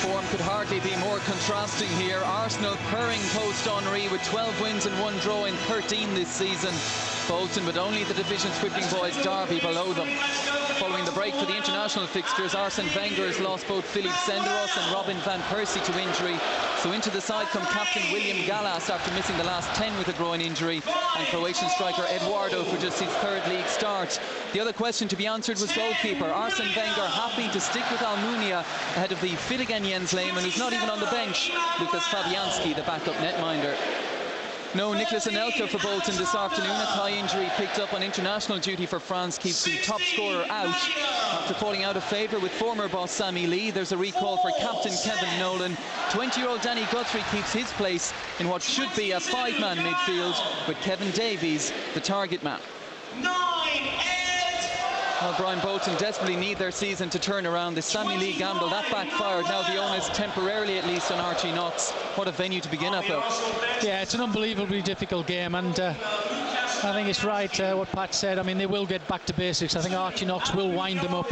Form could hardly be more contrasting here. Arsenal purring post-Henry with 12 wins and 1 draw in 13 this season. Bolton with only the division's whipping boys Derby below them. Following the break for the international fixtures, Arsene Wenger has lost both Philippe Senderos and Robin van Persie to injury. So into the side come captain William Gallas after missing the last 10 with a groin injury, and Croatian striker Eduardo for just his 3rd league start. The other question to be answered was goalkeeper. Arsene Wenger happy to stick with Almunia ahead of the Filigan Jens Lehmann, who's not even on the bench, Lukas Fabianski, the backup netminder. No Nicolas Anelka for Bolton this afternoon. A thigh injury picked up on international duty for France keeps the top scorer out. After falling out of favour with former boss Sammy Lee, there's a recall for captain Kevin Nolan. 20-year-old Danny Guthrie keeps his place in what should be a 5-man midfield, with Kevin Davies the target man. Well, Brian, Bolton desperately need their season to turn around. The Sammy Lee gamble, that backfired. Now the onus temporarily at least on Archie Knox. What a venue to begin at, though. Yeah, it's an unbelievably difficult game, and I think it's right what Pat said. I mean, they will get back to basics. I think Archie Knox will wind them up.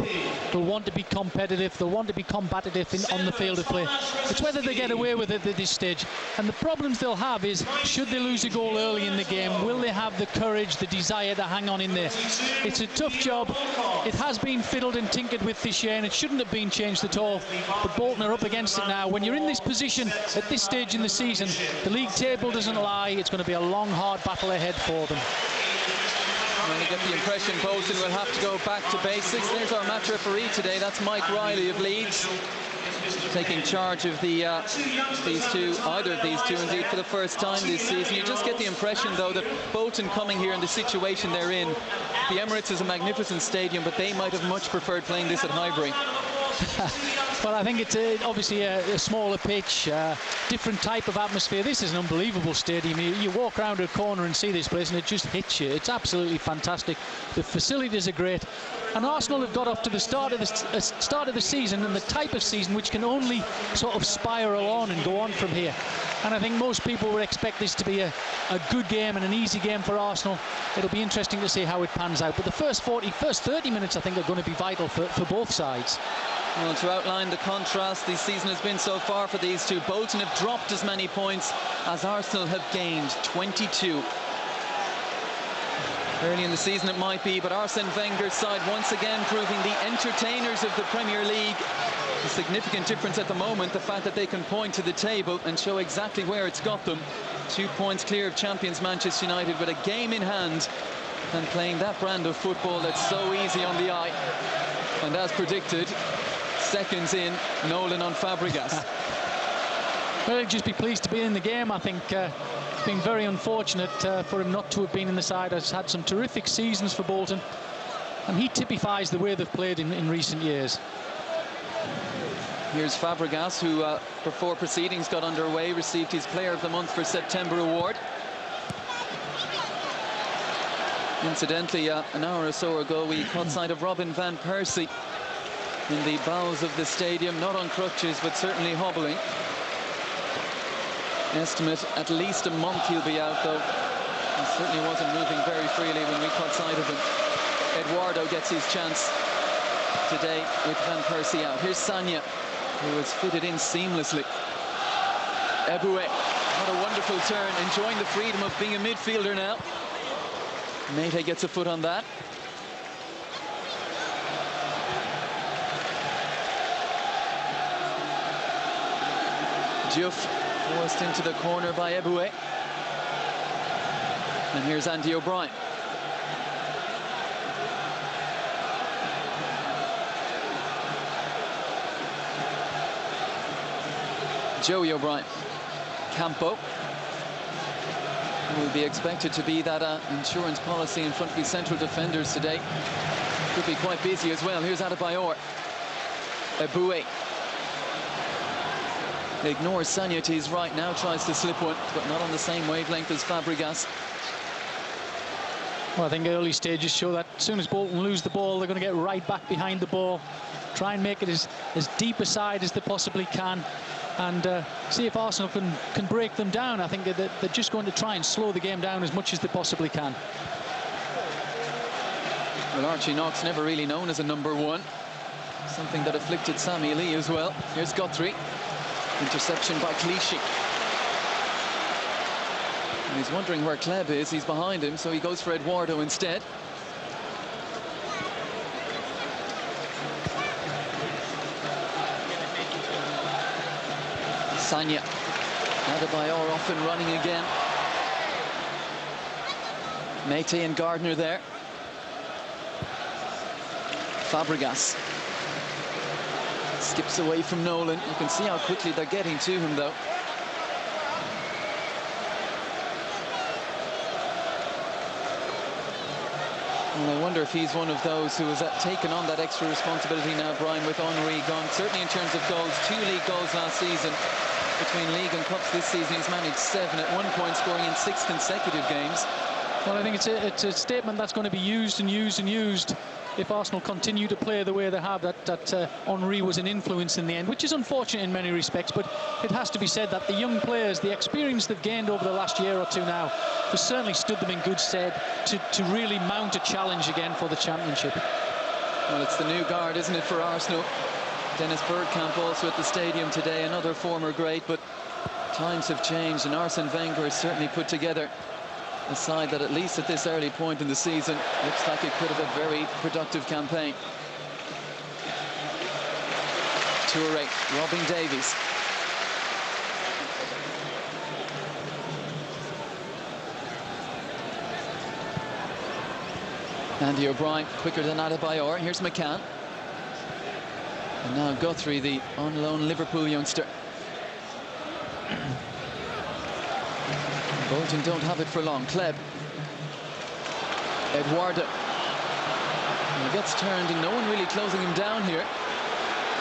They'll want to be competitive. They'll want to be combative on the field of play. It's whether they get away with it at this stage. And the problems they'll have is, should they lose a goal early in the game, will they have the courage, the desire to hang on in there? It's a tough job. It has been fiddled and tinkered with this year, and it shouldn't have been changed at all. But Bolton are up against it now. When you're in this position at this stage in the season, the league table doesn't lie. It's going to be a long, hard battle ahead for them. Well, you get the impression Bolton will have to go back to basics. There's our match referee today. That's Mike Riley of Leeds, taking charge of either of these two indeed for the first time this season. You just get the impression, though, that Bolton coming here in the situation they're in, the Emirates is a magnificent stadium, but they might have much preferred playing this at Highbury. Well, I think it's obviously a smaller pitch, different type of atmosphere. This is an unbelievable stadium. You walk around a corner and see this place and it just hits you. It's absolutely fantastic. The facilities are great. And Arsenal have got off to the start of the season, and the type of season which can only sort of spiral on and go on from here. And I think most people would expect this to be a good game and an easy game for Arsenal. It'll be interesting to see how it pans out. But the first 30 minutes, I think, are going to be vital for both sides. Well, to outline the contrast the season has been so far for these two, Bolton have dropped as many points as Arsenal have gained, 22. Early in the season it might be, but Arsene Wenger's side once again proving the entertainers of the Premier League. A significant difference at the moment, the fact that they can point to the table and show exactly where it's got them. 2 points clear of champions Manchester United with a game in hand and playing that brand of football that's so easy on the eye. And as predicted, seconds in, Nolan on Fabregas. Well, he'll just be pleased to be in the game. I think it's been very unfortunate for him not to have been in the side. Has had some terrific seasons for Bolton, and he typifies the way they've played in recent years. Here's Fabregas, who before proceedings got underway received his Player of the Month for September award. Incidentally, an hour or so ago we caught sight of Robin van Persie in the bowels of the stadium, not on crutches but certainly hobbling. Estimate at least a month he'll be out, though. He certainly wasn't moving very freely when we caught sight of him. Eduardo gets his chance today with Van Persie out. Here's Sagna, who has fitted in seamlessly. Eboué, what a wonderful turn, enjoying the freedom of being a midfielder now. Mete gets a foot on that. Diouf forced into the corner by Eboué. And here's Andy O'Brien. Joey O'Brien. Campo will be expected to be that insurance policy in front of the central defenders today. Could be quite busy as well. Here's Adebayor. Eboué ignores Sagna to his right now, tries to slip one, but not on the same wavelength as Fabregas. Well, I think early stages show that as soon as Bolton lose the ball, they're going to get right back behind the ball, try and make it as deep a side as they possibly can, and see if Arsenal can break them down. I think that they're just going to try and slow the game down as much as they possibly can. Well, Archie Knox never really known as a number one. something that afflicted Sammy Lee as well. Here's Guthrie. Interception by Clichy. And he's wondering where Kleb is. He's behind him, so he goes for Eduardo instead. Sanya. Adebayor off and running again. Mete and Gardner there. Fabregas skips away from Nolan. You can see how quickly they're getting to him, though. And I wonder if he's one of those who has taken on that extra responsibility now, Brian, with Henry gone. Certainly in terms of goals, 2 league goals last season. Between league and cups this season, he's managed 7, at one point scoring in 6 consecutive games. Well, I think it's a statement that's going to be used and used and used if Arsenal continue to play the way they have, that Henry was an influence in the end, which is unfortunate in many respects, but it has to be said that the young players, the experience they've gained over the last year or two now, has certainly stood them in good stead to really mount a challenge again for the championship. Well, it's the new guard, isn't it, for Arsenal? Dennis Bergkamp also at the stadium today, another former great, but times have changed, and Arsene Wenger has certainly put together a side that, at least at this early point in the season, looks like it could have a very productive campaign. Touré robbing Davies. Andy O'Brien quicker than Adebayor. Here's McCann. And now Guthrie, the on loan Liverpool youngster. Bolton don't have it for long. Kleb. Eduardo. And he gets turned and no one really closing him down here.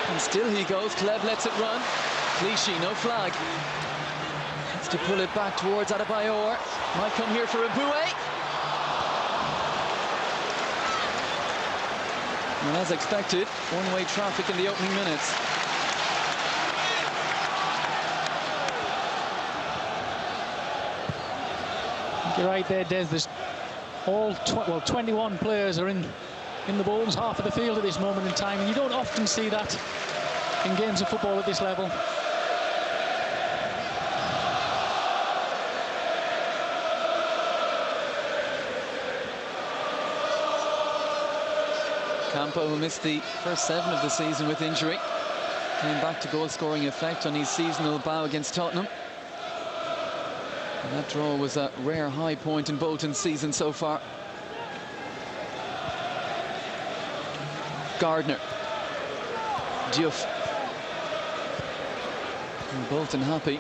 And still he goes. Kleb lets it run. Clichy, no flag. Has to pull it back towards Adebayor. Might come here for a Boué. And as expected, one-way traffic in the opening minutes. You're right there, Des. There's all 21 players are in the Bolton's half of the field at this moment in time, and you don't often see that in games of football at this level. Campo, who missed the first 7 of the season with injury, came back to goal-scoring effect on his seasonal bow against Tottenham. And that draw was a rare high point in Bolton's season so far. Gardner. Diouf. And Bolton happy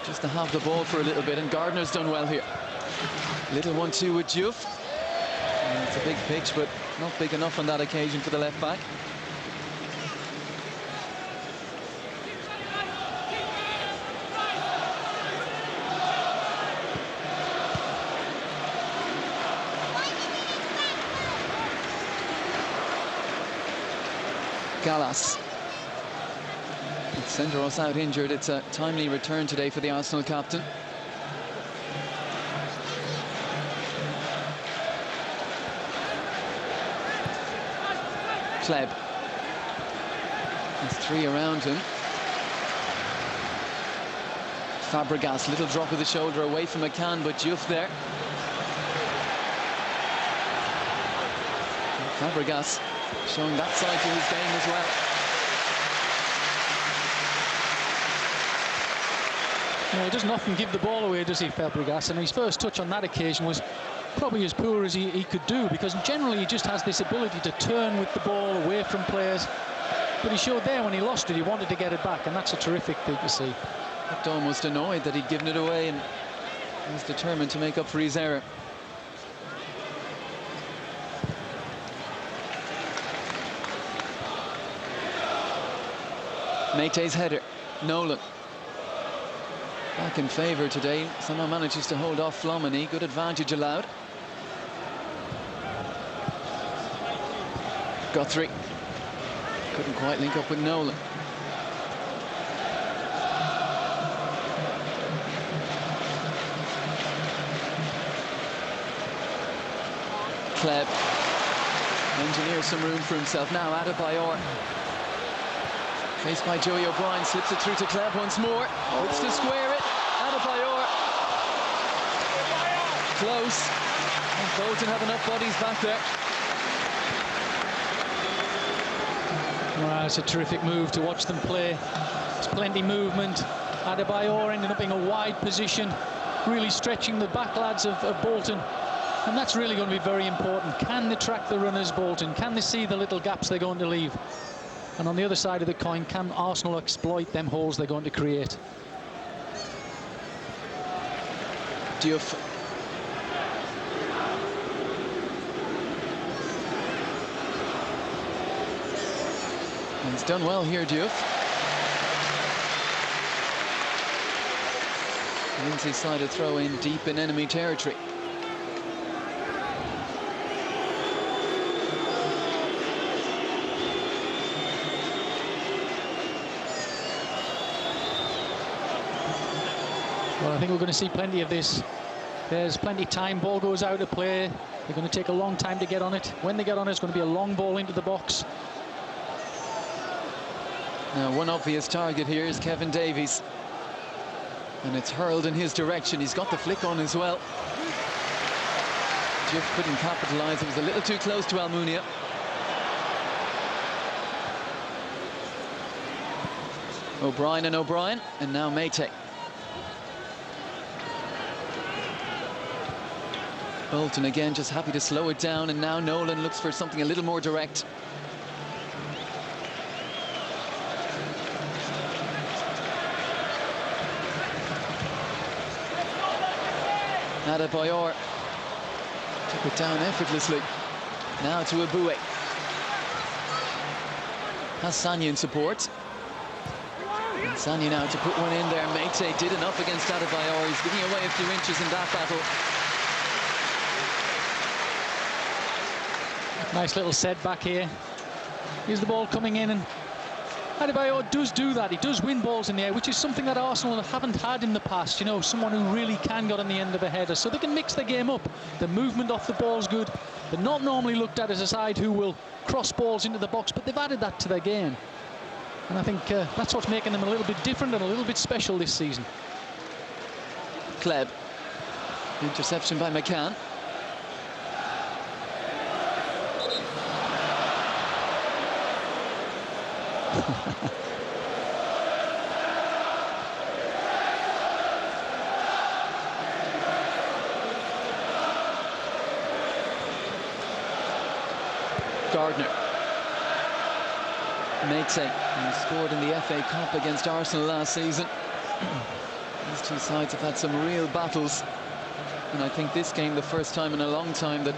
just to have the ball for a little bit, and Gardner's done well here. Little 1-2 with Diouf. And it's a big pitch, but not big enough on that occasion for the left back. Gallas. With Senderos out injured, it's a timely return today for the Arsenal captain. Kleb. There's 3 around him. Fabregas, little drop of the shoulder away from McCann, but Diouf there. Fabregas showing that side to his game as well. He doesn't often give the ball away, does he, Fabregas? And his first touch on that occasion was probably as poor as he could do, because generally he just has this ability to turn with the ball away from players. But he showed there when he lost it, he wanted to get it back, and that's a terrific thing to see. Looked almost annoyed that he'd given it away, and was determined to make up for his error. Mete's header. Nolan. Back in favour today. Somehow manages to hold off Flomini. Good advantage allowed. Guthrie. Couldn't quite link up with Nolan. Kleb engineers some room for himself. Now Adebayor Faced by Joey O'Brien, slips it through to Klebb once more. Looks to square it. Adebayor. Close. And Bolton have enough bodies back there. Well, it's a terrific move to watch them play. There's plenty of movement. Adebayor ended up in a wide position, really stretching the back lads of Bolton. And that's really going to be very important. Can they track the runners, Bolton? Can they see the little gaps they're going to leave? And on the other side of the coin, can Arsenal exploit them holes they're going to create? Diouf. And he's done well here, Diouf. Lindsay side a throw in deep in enemy territory. Well, I think we're going to see plenty of this. There's plenty of time. Ball goes out of play. They're going to take a long time to get on it. When they get on it, it's going to be a long ball into the box. Now, one obvious target here is Kevin Davies. And it's hurled in his direction. He's got the flick on as well. Diouf couldn't capitalise. It was a little too close to Almunia. O'Brien and O'Brien, and now Mate. Bolton again just happy to slow it down, and now Nolan looks for something a little more direct. Adebayor took it down effortlessly. Now to Aboué. Has Sagna in support. And Sagna now to put one in there. Mate did enough against Adebayor. He's giving away a few inches in that battle. Nice little setback here. Here's the ball coming in, and Adebayor does do that. He does win balls in the air, which is something that Arsenal haven't had in the past. You know, someone who really can get on the end of a header, so they can mix their game up. The movement off the ball's good. They're not normally looked at as a side who will cross balls into the box, but they've added that to their game. And I think that's what's making them a little bit different and a little bit special this season. Klebb. Interception by McCann. Gardner. Mate, who scored in the FA Cup against Arsenal last season. These two sides have had some real battles, and I think this game, the first time in a long time that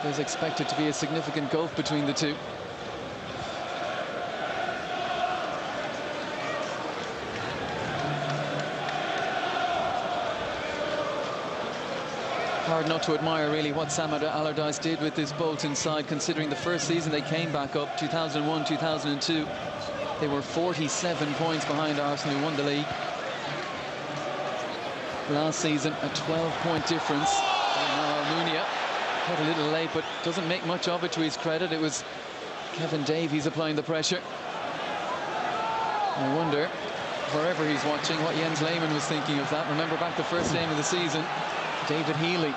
there's expected to be a significant gulf between the two. Hard not to admire really what Sam Allardyce did with this Bolton side, considering the first season they came back up, 2001-2002. They were 47 points behind Arsenal, who won the league. Last season, a 12-point difference. Now Almunia got a little late, but doesn't make much of it to his credit. It was Kevin Davies applying the pressure. I wonder, wherever he's watching, what Jens Lehmann was thinking of that. Remember back the first game of the season, David Healy.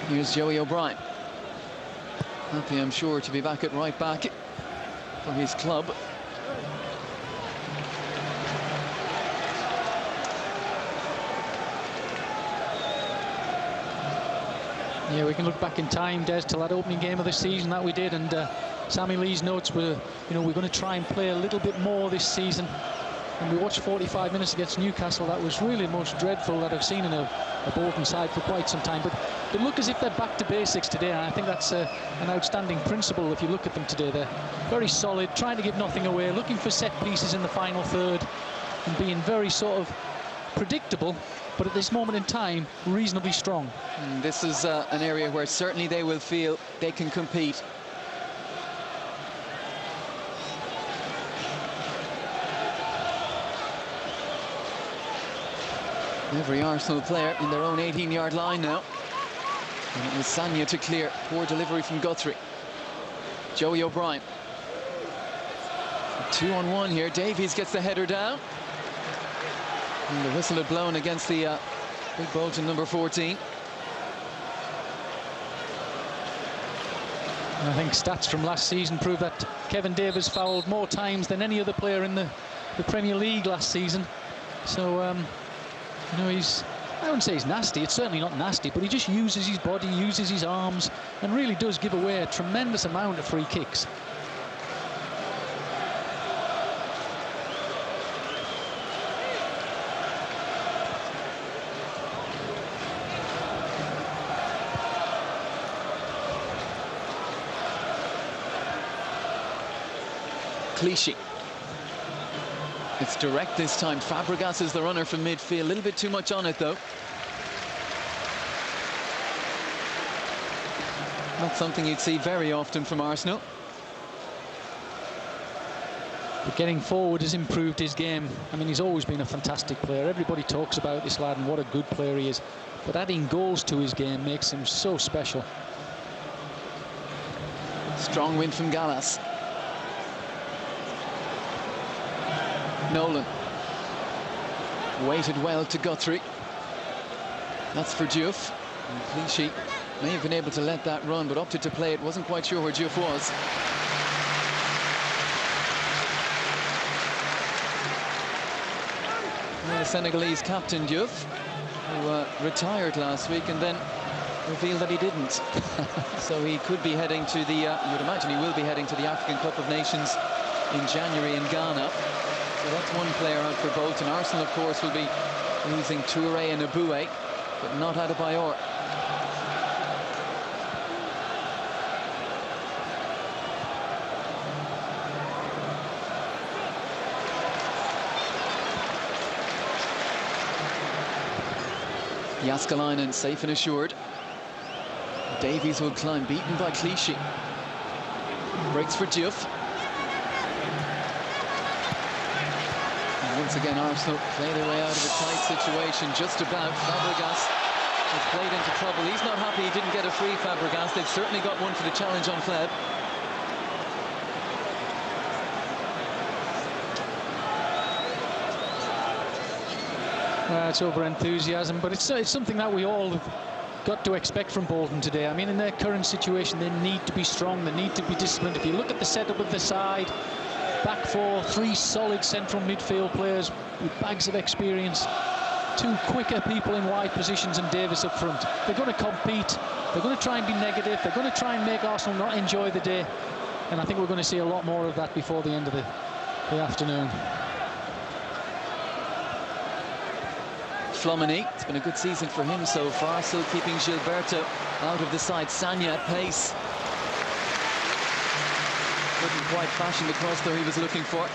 Here's Joey O'Brien. Happy, I'm sure, to be back at right back for his club. Yeah, we can look back in time, Des, to that opening game of the season that we did, and Sammy Lee's notes were, you know, we're going to try and play a little bit more this season. And we watched 45 minutes against Newcastle. That was really the most dreadful that I've seen in a Bolton side for quite some time. But they look as if they're back to basics today, and I think that's an outstanding principle if you look at them today. They're very solid, trying to give nothing away, looking for set pieces in the final third, and being very sort of predictable, but at this moment in time, reasonably strong. This is an area where certainly they will feel they can compete. Every Arsenal player in their own 18-yard line now. And it was Sagna to clear. Poor delivery from Guthrie. Joey O'Brien. 2-on-1 here. Davies gets the header down. And the whistle had blown against the big Bolton number 14. I think stats from last season prove that Kevin Davies fouled more times than any other player in the Premier League last season. So, you know, I wouldn't say he's nasty. It's certainly not nasty, but he just uses his body, uses his arms, and really does give away a tremendous amount of free kicks. Clichy. It's direct this time. Fabregas is the runner from midfield. A little bit too much on it, though. Not something you'd see very often from Arsenal. But getting forward has improved his game. I mean, he's always been a fantastic player. Everybody talks about this lad and what a good player he is. But adding goals to his game makes him so special. Strong win from Gallas. Nolan waited well to Guthrie. That's for Diouf. And Clichy may have been able to let that run, but opted to play it. Wasn't quite sure where Diouf was. And the Senegalese captain Diouf, who retired last week and then revealed that he didn't. So he could be heading to the, you would imagine he will be heading to the African Cup of Nations in January in Ghana. So that's one player out for Bolton. Arsenal, of course, will be losing Touré and Aboué, but not Adebayor. Jaskalainen safe and assured. Davies will climb, beaten by Clichy. Breaks for Diouf. Once again, Arsenal play their way out of a tight situation, just about. Fabregas has played into trouble. He's not happy he didn't get a free, Fabregas. They've certainly got one for the challenge on Fleb. It's over enthusiasm, but it's something that we all have got to expect from Bolton today. I mean, in their current situation, they need to be strong, they need to be disciplined. If you look at the setup of the side, back four, three solid central midfield players with bags of experience, two quicker people in wide positions and Davies up front. They're going to compete, they're going to try and be negative, they're going to try and make Arsenal not enjoy the day, and I think we're going to see a lot more of that before the end of the afternoon. Flamini, it's been a good season for him so far, still keeping Gilberto out of the side. Sagna at pace. Couldn't quite fashion the cross though he was looking for.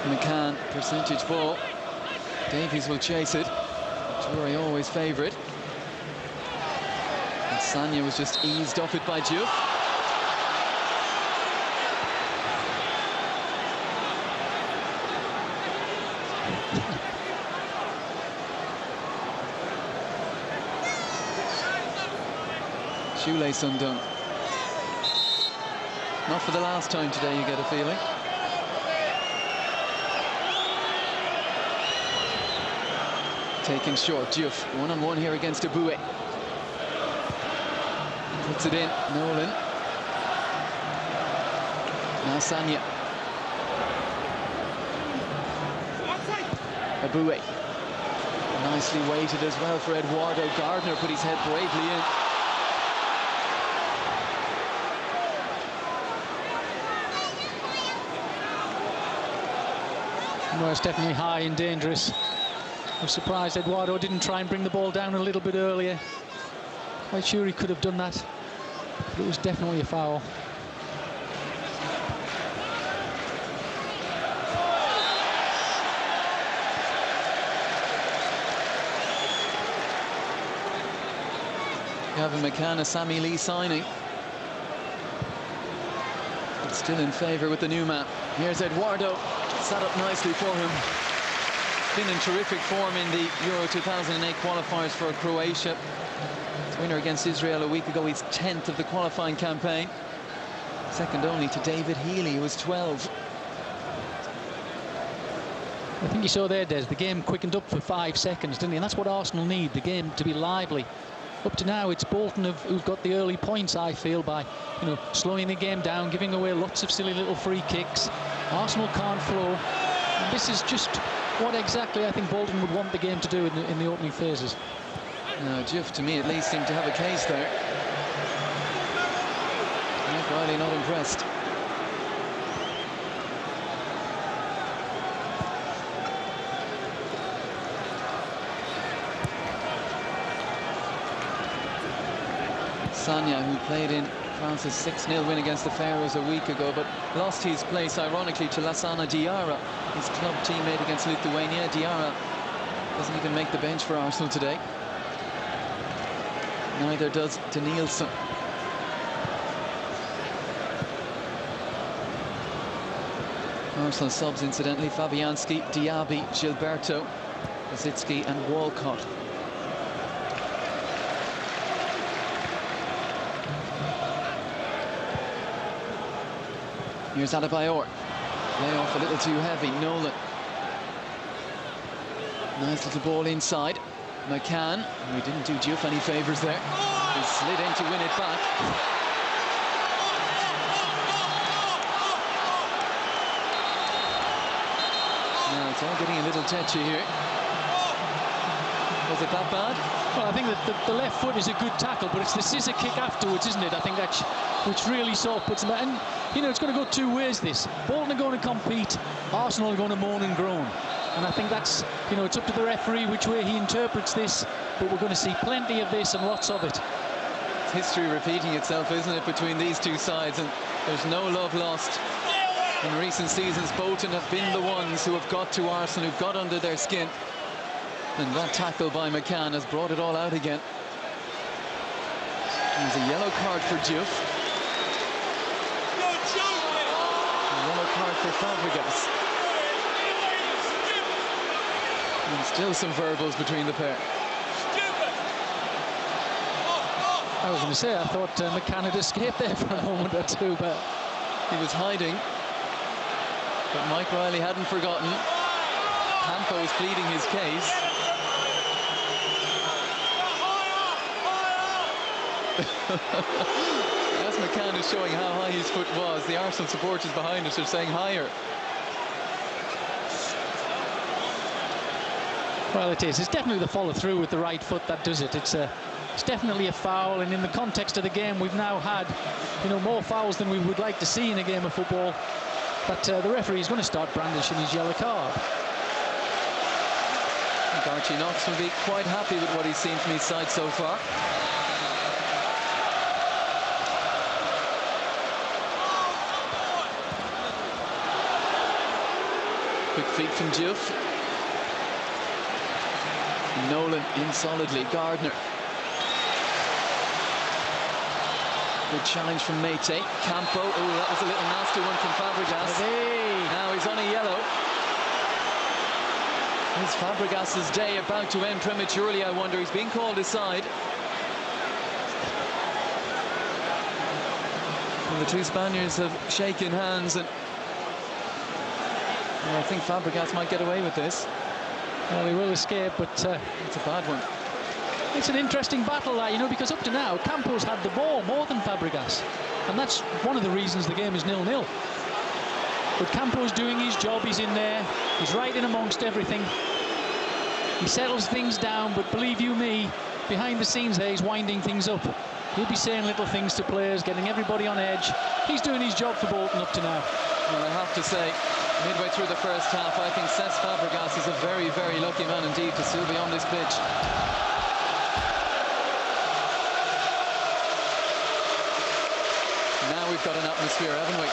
McCann, percentage ball. Davies will chase it. Touré always favourite. And Sagna was just eased off it by Diouf. Shoelace undone. Not for the last time today, you get a feeling. Taken short, Diouf, one-on-one here against Aboué. Puts it in, Nolan. Now Sagna. Aboué. Nicely weighted as well for Eduardo. Gardner put his head bravely in. Well, it's definitely high and dangerous. I'm surprised Eduardo didn't try and bring the ball down a little bit earlier. Quite sure he could have done that, but it was definitely a foul. Gavin McCann, a Sammy Lee signing. It's still in favour with the new man. Here's Eduardo, set up nicely for him. Been in terrific form in the Euro 2008 qualifiers for Croatia. His winner against Israel a week ago. He's 10th of the qualifying campaign. Second only to David Healy, who was 12. I think you saw there, Des, the game quickened up for 5 seconds, didn't he? And that's what Arsenal need, the game to be lively. Up to now, it's Bolton who've got the early points, I feel, by slowing the game down, giving away lots of silly little free kicks. Arsenal can't flow. And this is just what exactly I think Bolton would want the game to do in the opening phases. Now, Juve, to me at least, seemed to have a case there. Mike Riley not impressed. Sagna, who played in France's 6-0 win against the Faroes a week ago, but lost his place, ironically, to Lassana Diarra, his club teammate against Lithuania. Diarra doesn't even make the bench for Arsenal today. Neither does Danielson. Arsenal subs, incidentally: Fabianski, Diaby, Gilberto, Rosicki and Walcott. Here's Adebayor. Lay off a little too heavy. Nolan. Nice little ball inside. McCann. We didn't do Juve any favours there. He slid in to win it back. Now it's all getting a little touchy here. Was it that bad? Well, I think that the left foot is a good tackle, but it's the scissor kick afterwards, isn't it? I think that's which really sort of puts them. And it's going to go two ways. This Bolton are going to compete, Arsenal are going to moan and groan, and I think that's it's up to the referee which way he interprets this. But we're going to see plenty of this and lots of it. It's history repeating itself, isn't it, between these two sides? And there's no love lost. In recent seasons, Bolton have been the ones who have got to Arsenal, who've got under their skin. And that tackle by McCann has brought it all out again. There's a yellow card for Juve. A yellow card for Fabregas. And still some verbals between the pair. I was going to say, I thought McCann had escaped there for a moment or two, but he was hiding. But Mike Riley hadn't forgotten. Campo is pleading his case. As McCann is showing how high his foot was, the Arsenal supporters behind us are saying higher. Well, it is. It's definitely the follow through with the right foot that does it. It's definitely a foul, and in the context of the game, we've now had more fouls than we would like to see in a game of football. But the referee is going to start brandishing his yellow card. I think Archie Knox will be quite happy with what he's seen from his side so far. Quick feet from Juve. Nolan in solidly. Gardner. Good challenge from Mate. Campo. Oh, that was a little nasty one from Fabregas. Hey. Now he's on a yellow. Is Fabregas's day about to end prematurely, I wonder? He's being called aside. And the two Spaniards have shaken hands, and I think Fabregas might get away with this. Well, he will escape, but it's a bad one. It's an interesting battle, because up to now, Campo's had the ball more than Fabregas. And that's one of the reasons the game is 0-0. But Campo's doing his job, he's in there, he's right in amongst everything. He settles things down, but believe you me, behind the scenes there, he's winding things up. He'll be saying little things to players, getting everybody on edge. He's doing his job for Bolton up to now. Well, I have to say, midway through the first half, I think Cesc Fabregas is a very, very lucky man indeed to still be on this pitch. Now we've got an atmosphere, haven't we?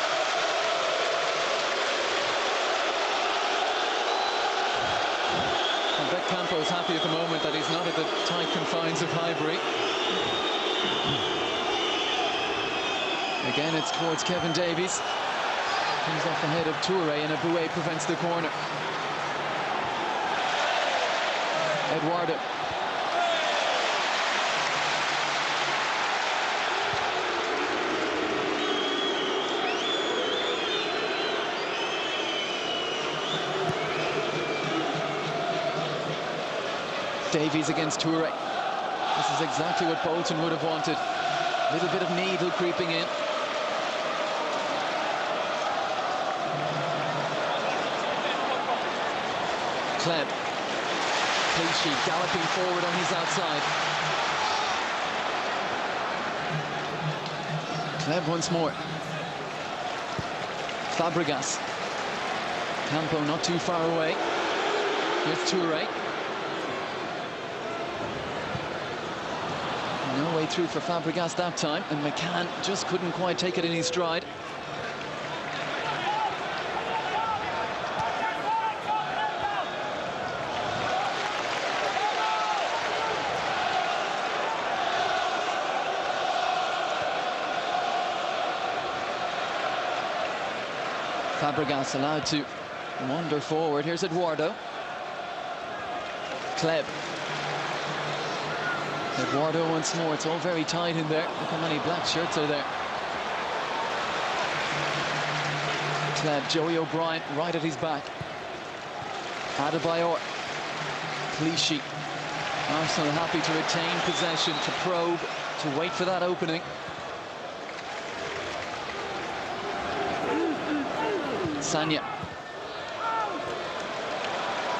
I bet Campo's happy at the moment that he's not at the tight confines of Highbury. Again, it's towards Kevin Davies. Comes off the head of Touré, and Aboué prevents the corner. Eduardo. Davies against Touré. This is exactly what Bolton would have wanted. A little bit of needle creeping in. Kleb. Clichy galloping forward on his outside. Kleb once more. Fabregas. Campo not too far away. Here's Touré. No way through for Fabregas that time, and McCann just couldn't quite take it in his stride. Fabregas allowed to wander forward. Here's Eduardo. Kleb. Eduardo once more. It's all very tight in there. Look how many black shirts are there. Kleb, Joey O'Brien right at his back. Adebayor. Clichy. Arsenal happy to retain possession, to probe, to wait for that opening. Sagna.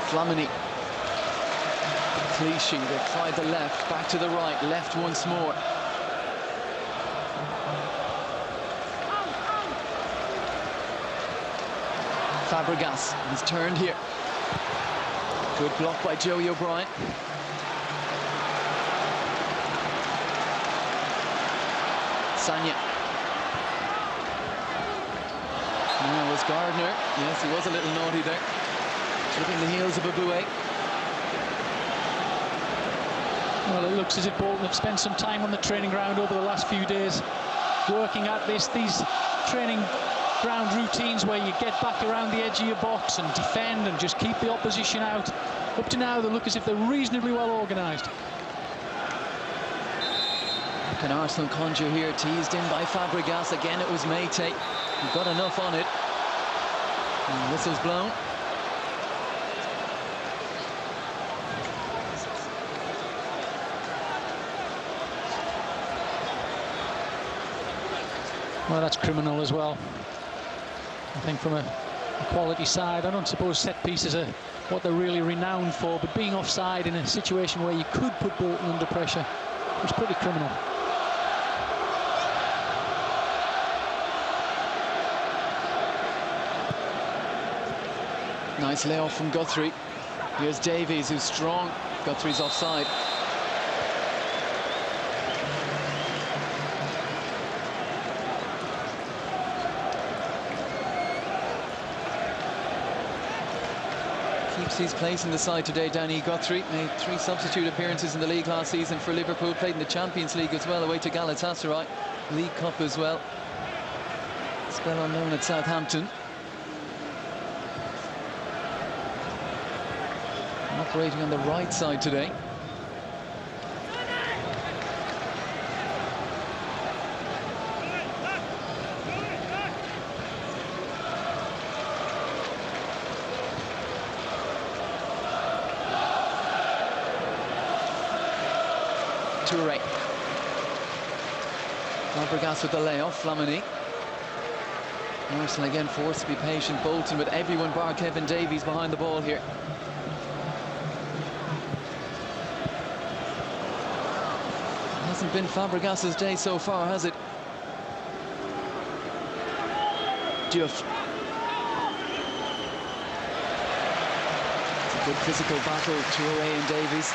Flamini. Clichy, they tried the left, back to the right, left once more. Fabregas, he's turned here. Good block by Joey O'Brien. Sagna. Now was Gardner. Yes, he was a little naughty there. Tripping the heels of Aboué. Well, it looks as if Bolton have spent some time on the training ground over the last few days, working at these training ground routines where you get back around the edge of your box and defend and just keep the opposition out. Up to now, they look as if they're reasonably well organised. Can Arsenal conjure here? Teased in by Fabregas. Again, it was Meite. He got enough on it. And whistle's blown. Well, that's criminal as well. I think from a quality side, I don't suppose set pieces are what they're really renowned for, but being offside in a situation where you could put Bolton under pressure was pretty criminal. Nice layoff from Guthrie. Here's Davies, who's strong. Guthrie's offside. Keeps his place in the side today, Danny Guthrie. Made 3 substitute appearances in the league last season for Liverpool. Played in the Champions League as well, away to Galatasaray. League Cup as well. Spell on loan at Southampton. Operating on the right side today. Touré. Fabregas with the layoff. Flamini. Arsenal again forced to be patient. Bolton with everyone bar Kevin Davies behind the ball here. Hasn't been Fabregas's day so far, has it? Diouf. It's a good physical battle, Touré and Davies.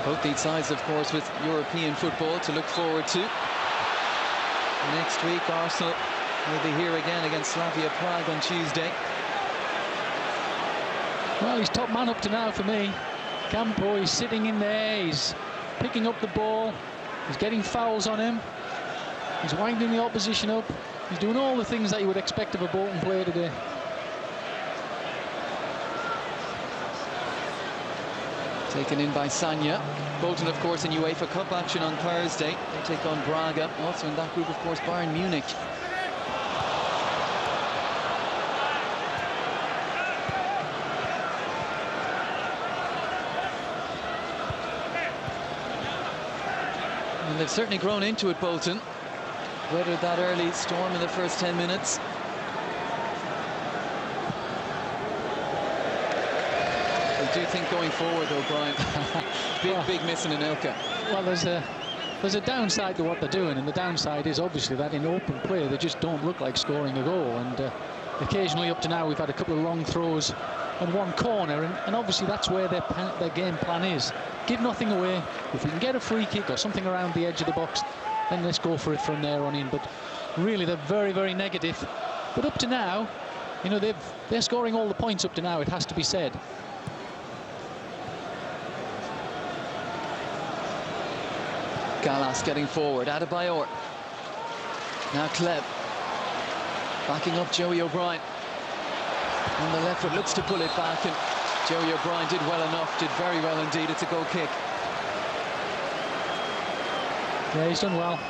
Both these sides, of course, with European football to look forward to. Next week, Arsenal will be here again against Slavia Prague on Tuesday. Well, he's top man up to now for me. Campo is sitting in there, he's picking up the ball, he's getting fouls on him, he's winding the opposition up, he's doing all the things that you would expect of a Bolton player today. Taken in by Sanya. Bolton, of course, in UEFA Cup action on Thursday. They take on Braga. Also in that group, of course, Bayern Munich. And they've certainly grown into it, Bolton. Weathered that early storm in the first 10 minutes. I do think going forward, though, Brian, big miss in Anelka. Well, there's a downside to what they're doing, and the downside is obviously that in open play they just don't look like scoring a goal. And occasionally up to now we've had a couple of long throws and one corner, and obviously that's where their game plan is. Give nothing away. If we can get a free kick or something around the edge of the box, then let's go for it from there on in. But really, they're very, very negative. But up to now, you know, they're scoring all the points up to now, it has to be said. Gallas getting forward. Adebayor. Now Kleb. Backing up Joey O'Brien. On the left foot, looks to pull it back, and Joey O'Brien did well enough, did very well indeed. It's a goal kick. Yeah, he's done well.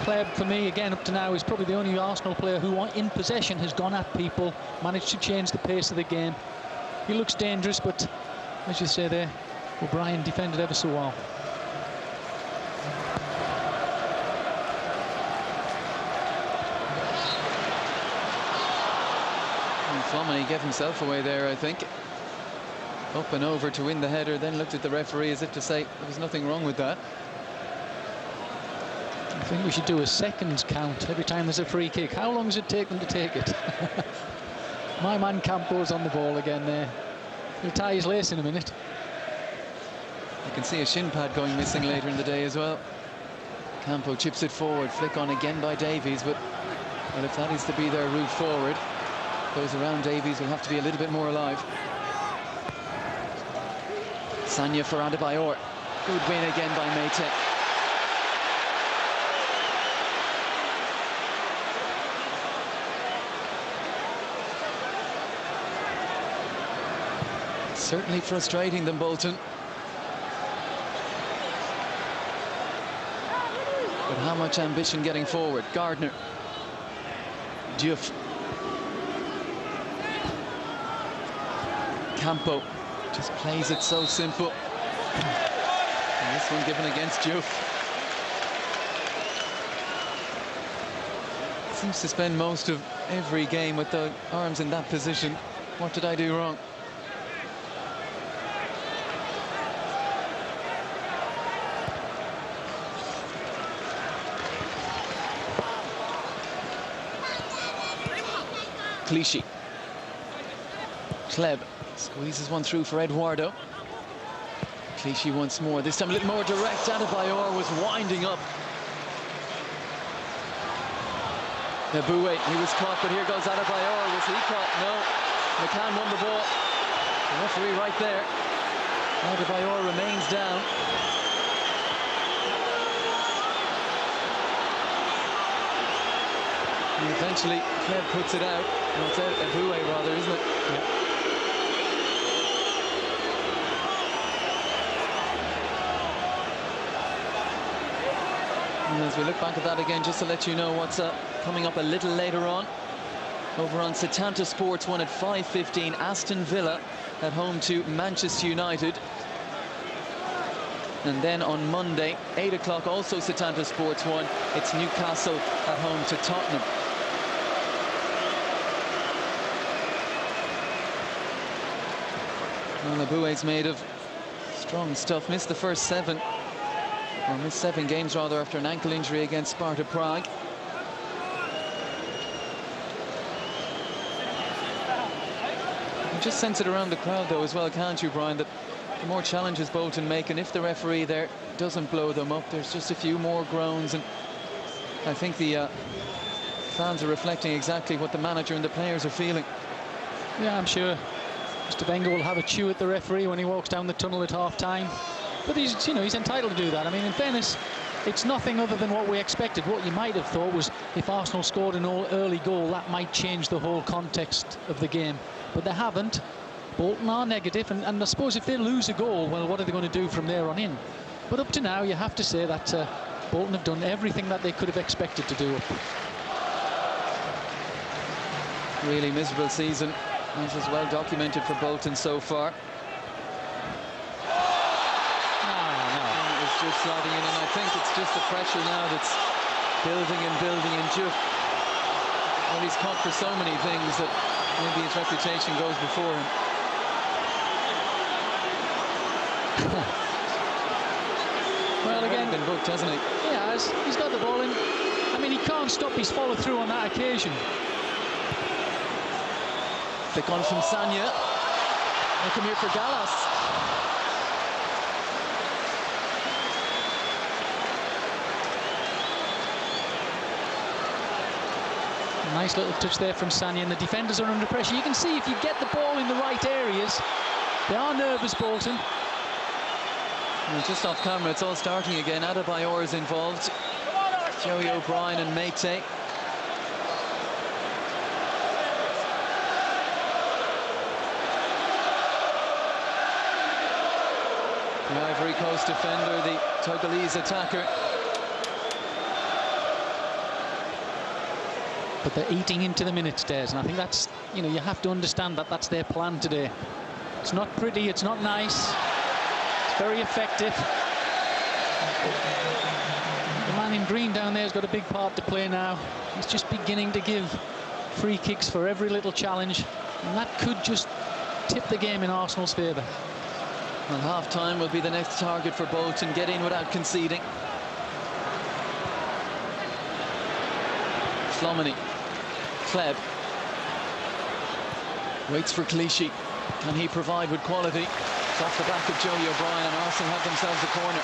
Kleb, for me, again, up to now, is probably the only Arsenal player who, in possession, has gone at people, managed to change the pace of the game. He looks dangerous, but, as you say there, O'Brien defended ever so well. Flamini gave himself away there, I think. Up and over to win the header, then looked at the referee as if to say there was nothing wrong with that. I think we should do a seconds count every time there's a free kick. How long does it take them to take it? My man Campo's on the ball again there. He'll tie his lace in a minute. You can see a shin pad going missing later in the day as well. Campo chips it forward, flick on again by Davies, but well, if that is to be their route forward, those around Davies will have to be a little bit more alive. Sanya for Adebayor. Good win again by Mate. Certainly frustrating them, Bolton. But how much ambition getting forward? Gardner. Diouf. Campo just plays it so simple. And this one given against Diouf. Seems to spend most of every game with the arms in that position. What did I do wrong? Clichy. Kleb squeezes one through for Eduardo. Clichy once more, this time a little more direct. Adebayor was winding up. Eboué, he was caught, but here goes Adebayor. Was he caught? No. McCann won the ball. The referee right there. Adebayor remains down. And eventually, Kleb puts it out. No, it's Eboué rather, isn't it? Yeah. And as we look back at that again, just to let you know what's coming up a little later on. Over on Setanta Sports 1 at 5:15, Aston Villa at home to Manchester United. And then on Monday, 8 o'clock, also Setanta Sports 1, it's Newcastle at home to Tottenham. Well, Eboué's made of strong stuff. Missed the first 7. Or missed 7 games rather after an ankle injury against Sparta Prague. You just sense it around the crowd though as well, can't you, Brian, that the more challenges Bolton make, and if the referee there doesn't blow them up, there's just a few more groans, and I think the fans are reflecting exactly what the manager and the players are feeling. Yeah, I'm sure. Mr. Wenger will have a chew at the referee when he walks down the tunnel at half-time. But he's, you know, he's entitled to do that. I mean, in fairness, it's nothing other than what we expected. What you might have thought was if Arsenal scored an early goal, that might change the whole context of the game. But they haven't. Bolton are negative, and I suppose if they lose a goal, well, what are they going to do from there on in? But up to now, you have to say that Bolton have done everything that they could have expected to do. Really miserable season. This is well documented for Bolton so far. It's just sliding in, and I think it's just the pressure now that's building and building, and just, well, he's caught for so many things that maybe his reputation goes before him. Well, again, been booked, hasn't he? Yeah, he's got the ball in. I mean, he can't stop his follow through on that occasion. Thick on from Sanya. They come here for Gallas. Nice little touch there from Sanya, and the defenders are under pressure. You can see if you get the ball in the right areas, they are nervous, Bolton. Well, just off camera, it's all starting again. Adebayor is involved. Joey O'Brien and Mate. The Ivory Coast defender, the Togolese attacker. But they're eating into the minutes, Des, and I think that's, you know, you have to understand that that's their plan today. It's not pretty, it's not nice, it's very effective. The man in green down there has got a big part to play now. He's just beginning to give free kicks for every little challenge, and that could just tip the game in Arsenal's favour. Well, half-time will be the next target for Bolton. Get in without conceding. Flomini. Kleb. Waits for Clichy. Can he provide with quality? It's off the back of Joey O'Brien, and Arsenal have themselves a corner.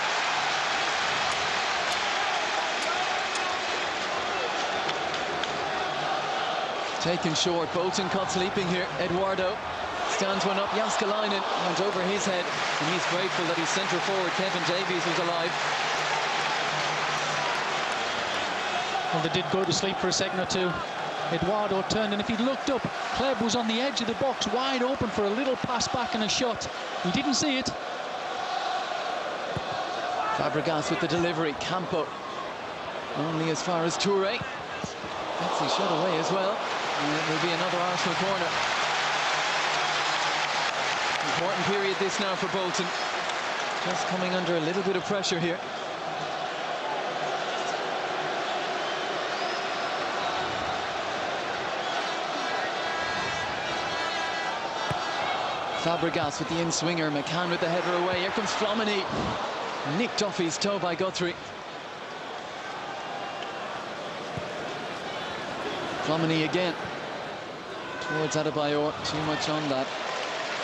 Taken short. Bolton caught sleeping here. Eduardo stands one up. Jaskalainen went over his head, and he's grateful that his centre forward Kevin Davies was alive. Well, they did go to sleep for a second or two. Eduardo turned, and if he'd looked up, Kleb was on the edge of the box, wide open for a little pass back and a shot. He didn't see it. Fabregas with the delivery. Campo only as far as Touré. That's his shot away as well. And it will be another Arsenal corner. Important period this now for Bolton. Just coming under a little bit of pressure here. Fabregas with the in-swinger. McCann with the header away. Here comes Flomini. Nicked off his toe by Guthrie. Flomini again. Towards Adebayor. Too much on that.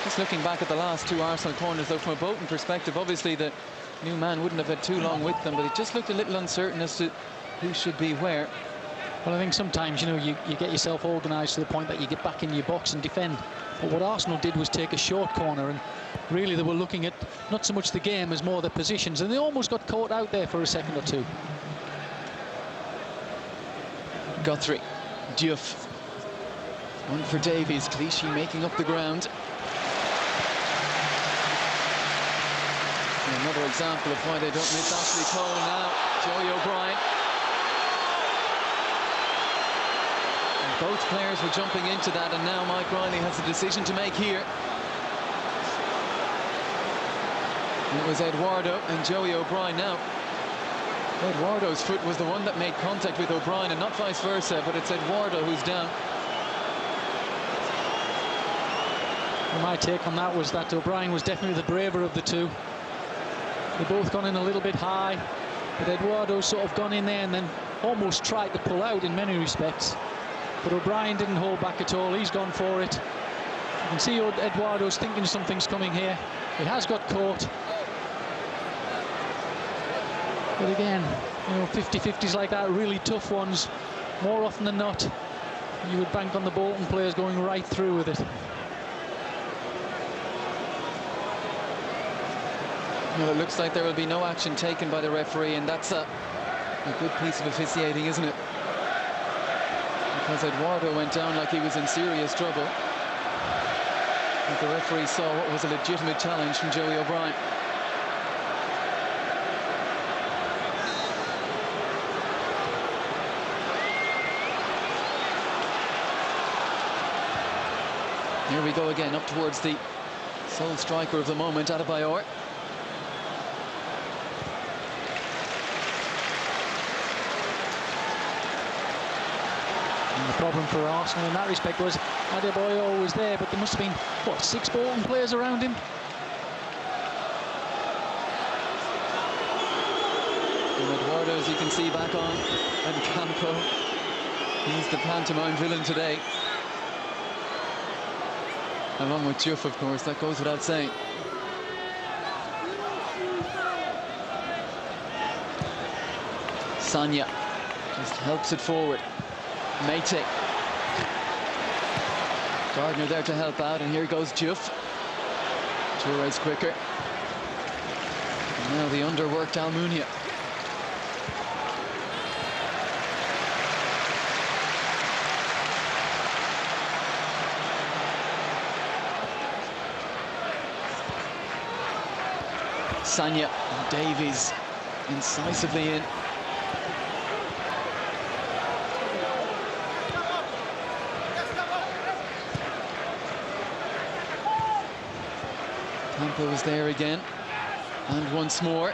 Just looking back at the last two Arsenal corners, though, from a Bolton perspective, obviously the new man wouldn't have had too long with them, but it just looked a little uncertain as to who should be where. Well, I think sometimes, you know, you get yourself organised to the point that you get back in your box and defend. But what Arsenal did was take a short corner, and really they were looking at not so much the game as more their positions, and they almost got caught out there for a second or two. Guthrie. Diouf. One for Davies. Clichy making up the ground. And another example of why they don't miss Ashley Cole now. Joey O'Brien. Both players were jumping into that, and now Mike Riley has a decision to make here. It was Eduardo and Joey O'Brien now. Eduardo's foot was the one that made contact with O'Brien, and not vice versa, but it's Eduardo who's down. Well, my take on that was that O'Brien was definitely the braver of the two. They both gone in a little bit high, but Eduardo's sort of gone in there and then almost tried to pull out in many respects. But O'Brien didn't hold back at all. He's gone for it. You can see Eduardo's thinking something's coming here. He has got caught. But again, you know, 50-50s like that, really tough ones, more often than not, you would bank on the Bolton players going right through with it. Well, it looks like there will be no action taken by the referee, and that's a good piece of officiating, isn't it? Because Eduardo went down like he was in serious trouble. But the referee saw what was a legitimate challenge from Joey O'Brien. Here we go again, up towards the sole striker of the moment, Adebayor. And the problem for Arsenal in that respect was Adebayor was there, but there must have been, what, 6 Bolton players around him? And Eduardo, as you can see, back on, and Campo. He's the pantomime villain today. Along with Juff, of course, that goes without saying. Sanya just helps it forward. Mate. Gardner there to help out, and here goes Juff. Touré's quicker. And now the underworked Almunia. Sanya and Davies incisively in. Campo is there again, and once more.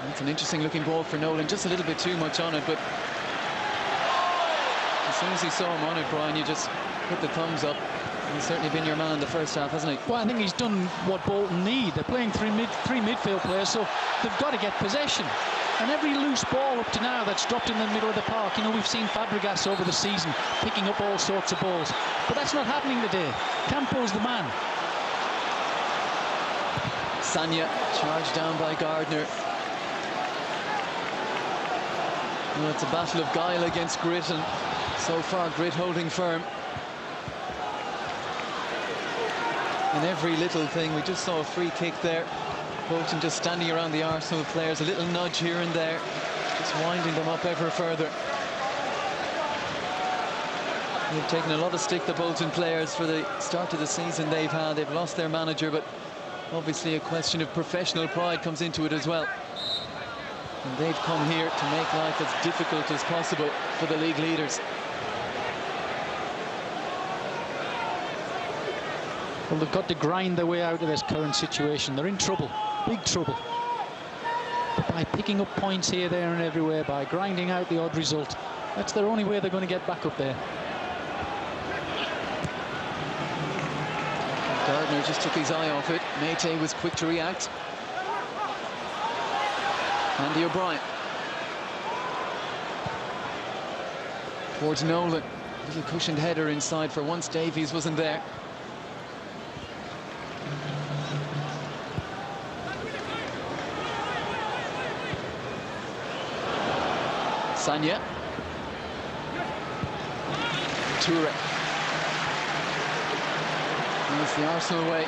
That's an interesting looking ball for Nolan, just a little bit too much on it, but as soon as you saw him on it, Brian, you just put the thumbs up. He's certainly been your man in the first half, hasn't he? Well, I think he's done what Bolton need. They're playing three midfield players, so they've got to get possession. And every loose ball up to now that's dropped in the middle of the park, you know, we've seen Fabregas over the season picking up all sorts of balls. But that's not happening today. Campo's the man. Sanya charged down by Gardner. Well, it's a battle of guile against grit, and so far grit holding firm. In every little thing, we just saw a free kick there. Bolton just standing around the Arsenal players, a little nudge here and there, just winding them up ever further. They've taken a lot of stick, the Bolton players, for the start of the season they've had. They've lost their manager, but obviously a question of professional pride comes into it as well. And they've come here to make life as difficult as possible for the league leaders. Well, they've got to grind their way out of this current situation. They're in trouble, big trouble. But by picking up points here, there and everywhere, by grinding out the odd result, that's their only way they're going to get back up there. Gardner just took his eye off it. Mate was quick to react. Andy O'Brien. Towards Nolan. Little cushioned header inside for once Davies wasn't there. Sanya. Touré. And it's the Arsenal way.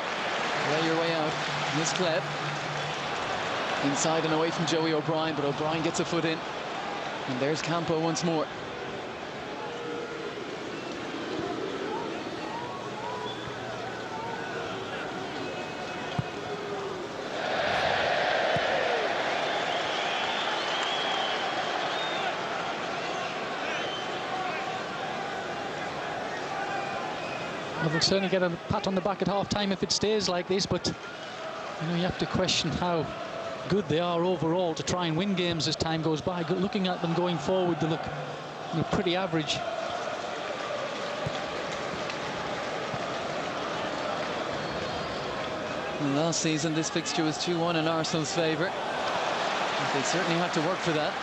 Play your way out. Miss Kleb. Inside and away from Joey O'Brien, but O'Brien gets a foot in. And there's Campo once more. Well, they'll certainly get a pat on the back at half-time if it stays like this, but you know, you have to question how good they are overall to try and win games as time goes by. Looking at them going forward, they look, you know, pretty average. And last season, this fixture was 2-1 in Arsenal's favour. They certainly have to work for that.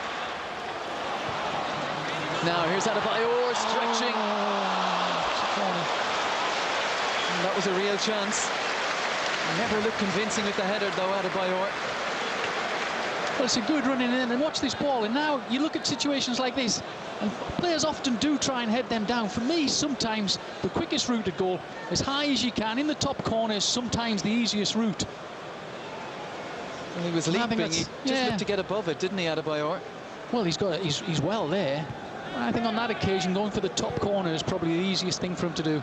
Now, here's Adebayor stretching. That was a real chance. Never looked convincing with the header, though, Adebayor. Well, it's a good running in, and watch this ball. And now you look at situations like this, and players often do try and head them down. For me, sometimes the quickest route to goal, as high as you can, in the top corner, is sometimes the easiest route. Well, he was leaping. He just looked to get above it, didn't he, Adebayor? Well, he's well there. I think on that occasion, going for the top corner is probably the easiest thing for him to do.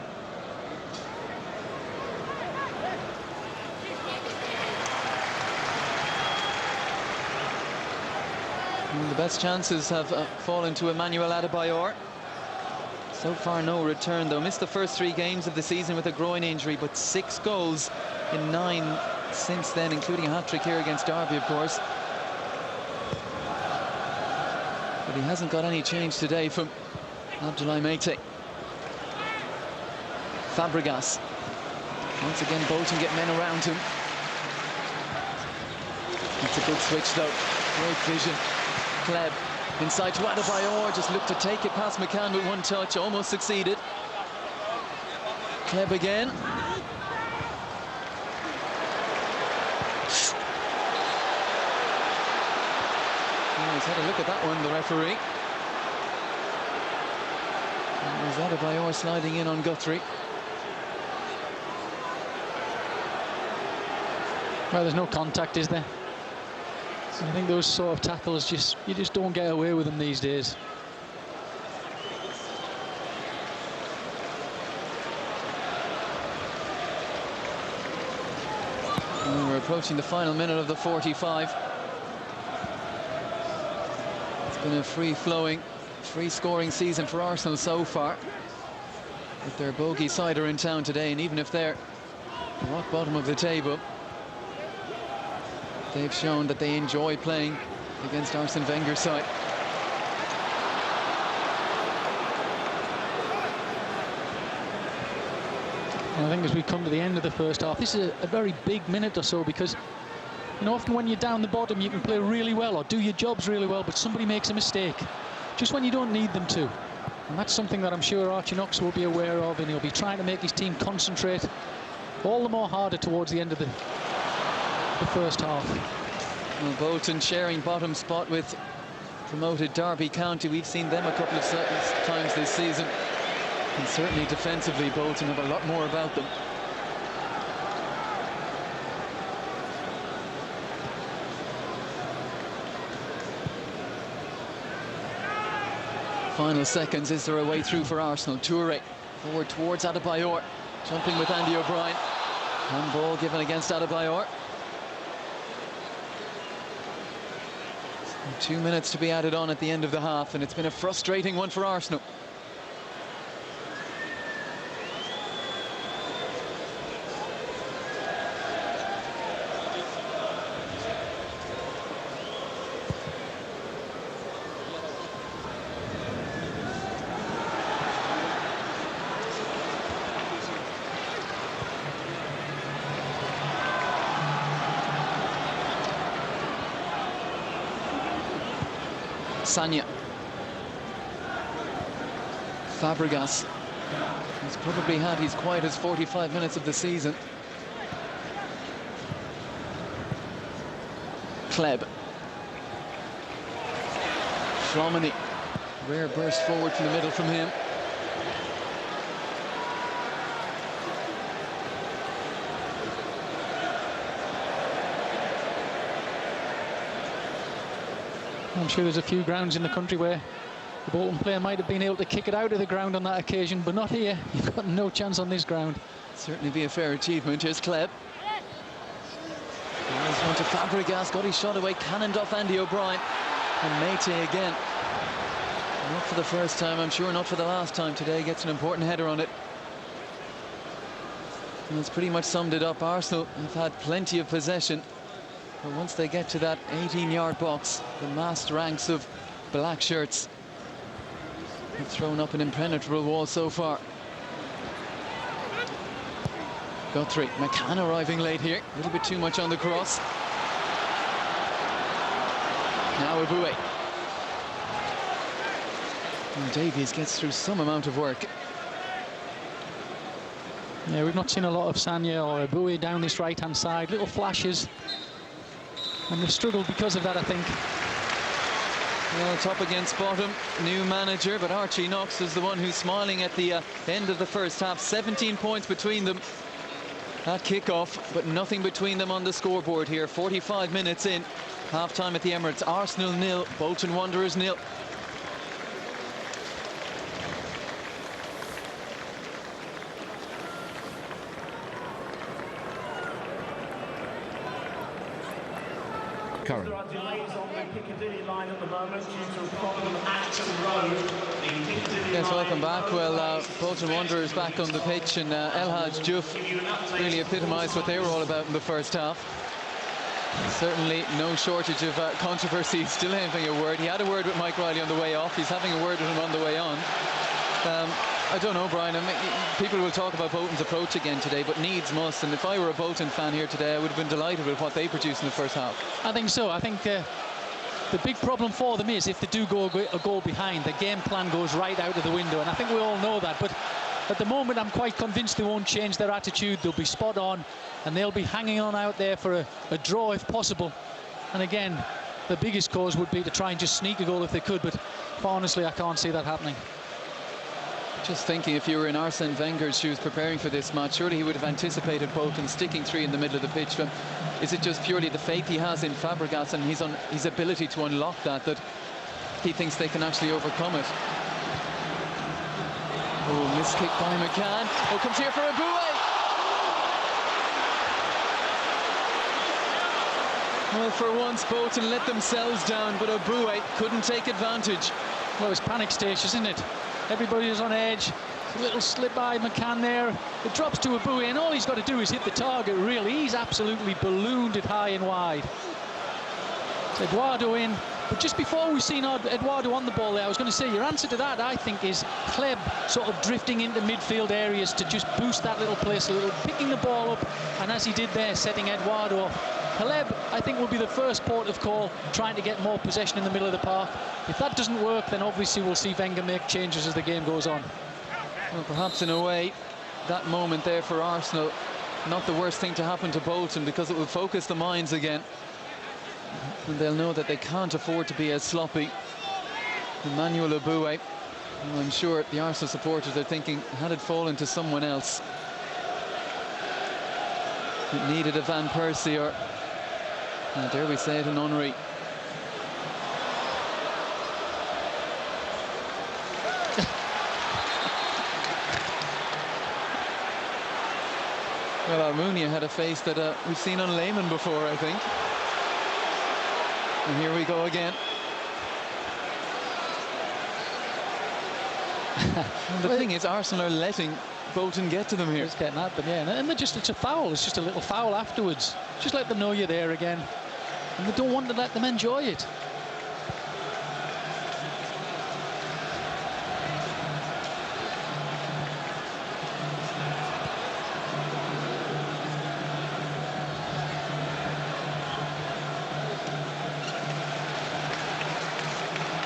Well, the best chances have fallen to Emmanuel Adebayor. So far, no return, though. Missed the first 3 games of the season with a groin injury, but 6 goals in 9 since then, including a hat-trick here against Derby, of course. But he hasn't got any change today from Abdoulaye Meite. Fabregas. Once again, Bolton get men around him. It's a good switch, though. Great vision. Kleb inside to Adebayor, just looked to take it past McCann with 1 touch, almost succeeded. Kleb again. Oh, he's had a look at that one, the referee. And there's Adebayor sliding in on Guthrie. Well, there's no contact, is there? I think those sort of tackles, you just don't get away with them these days. And we're approaching the final minute of the 45. It's been a free-flowing, free-scoring season for Arsenal so far. With their bogey cider in town today, and even if they're rock bottom of the table, they've shown that they enjoy playing against Arsene Wenger's side. I think as we come to the end of the first half, this is a very big minute or so, because you know, often when you're down the bottom you can play really well or do your jobs really well, but somebody makes a mistake just when you don't need them to. And that's something that I'm sure Archie Knox will be aware of, and he'll be trying to make his team concentrate all the more harder towards the end of the first half. Well, Bolton sharing bottom spot with promoted Derby County. We've seen them a couple of times this season. And certainly defensively, Bolton have a lot more about them. Final seconds. Is there a way through for Arsenal? Touré forward towards Adebayor. Jumping with Andy O'Brien. Handball given against Adebayor. 2 minutes to be added on at the end of the half, and it's been a frustrating one for Arsenal. Sagna. Fabregas. He's probably had his quietest 45 minutes of the season. Kleb. Flamini. Rare burst forward from the middle from him. I'm sure there's a few grounds in the country where the Bolton player might have been able to kick it out of the ground on that occasion, but not here. You've got no chance on this ground. Certainly be a fair achievement. Here's Kleb. There's one to Fabregas, got his shot away, cannoned off Andy O'Brien. And Meite again. Not for the first time, I'm sure, not for the last time today. Gets an important header on it. And it's pretty much summed it up. Arsenal have had plenty of possession. But once they get to that 18-yard box, the massed ranks of black shirts have thrown up an impenetrable wall so far. Guthrie, McCann arriving late here. A little bit too much on the cross. Now Aboué. And Davies gets through some amount of work. Yeah, we've not seen a lot of Sagna or Aboué down this right-hand side. Little flashes. And they've struggled because of that, I think. Well, top against bottom, new manager, but Archie Knox is the one who's smiling at the end of the first half. 17 points between them. That kickoff, but nothing between them on the scoreboard here. 45 minutes in, half-time at the Emirates. Arsenal 0, Bolton Wanderers 0. Curran. There are delays on the Piccadilly line at the moment due to a problem at Acton Road. Yes, welcome back. Well, Bolton Wanderers back on the pitch, and El Hadj Diouf really epitomised what they were all about in the first half. Certainly no shortage of controversy. Still having a word. He had a word with Mike Riley on the way off. He's having a word with him on the way on. I don't know, Brian. I mean, people will talk about Bolton's approach again today, but needs must. And if I were a Bolton fan here today, I would have been delighted with what they produced in the first half. I think so. I think the big problem for them is if they do go a goal behind, the game plan goes right out of the window. And I think we all know that. But at the moment, I'm quite convinced they won't change their attitude. They'll be spot on, and they'll be hanging on out there for a draw if possible. And again, the biggest cause would be to try and just sneak a goal if they could. But honestly, I can't see that happening. Just thinking, if you were in Arsene Wenger's shoes preparing for this match, surely he would have anticipated Bolton sticking three in the middle of the pitch. But is it just purely the faith he has in Fabregas and his ability to unlock that he thinks they can actually overcome it? Oh, missed kick by McCann. Oh, comes here for Aboué. Well, for once, Bolton let themselves down, but Aboué couldn't take advantage. Well, it's panic stage, isn't it? Everybody is on edge. A little slip by McCann there. It drops to Aboué, and all he's got to do is hit the target, really. He's absolutely ballooned it high and wide. It's Eduardo in. But just before we've seen Eduardo on the ball there, I was going to say, your answer to that, I think, is Kleb sort of drifting into midfield areas to just boost that little place a little, picking the ball up, and as he did there, setting Eduardo off. Kleb, I think, will be the first port of call, trying to get more possession in the middle of the park. If that doesn't work, then obviously we'll see Wenger make changes as the game goes on. Well, perhaps in a way, that moment there for Arsenal, not the worst thing to happen to Bolton, because it will focus the minds again. And they'll know that they can't afford to be as sloppy. Emmanuel Aboué, I'm sure the Arsenal supporters are thinking, had it fallen to someone else, it needed a Van Persie or, dare we say it, an Henry. Well, Almunia had a face that we've seen on Lehmann before, I think. And here we go again. The thing is, Arsenal are letting Bolton get to them here. It's getting at them, yeah. And it's a foul. It's just a little foul afterwards. Just let them know you're there again. And they don't want to let them enjoy it.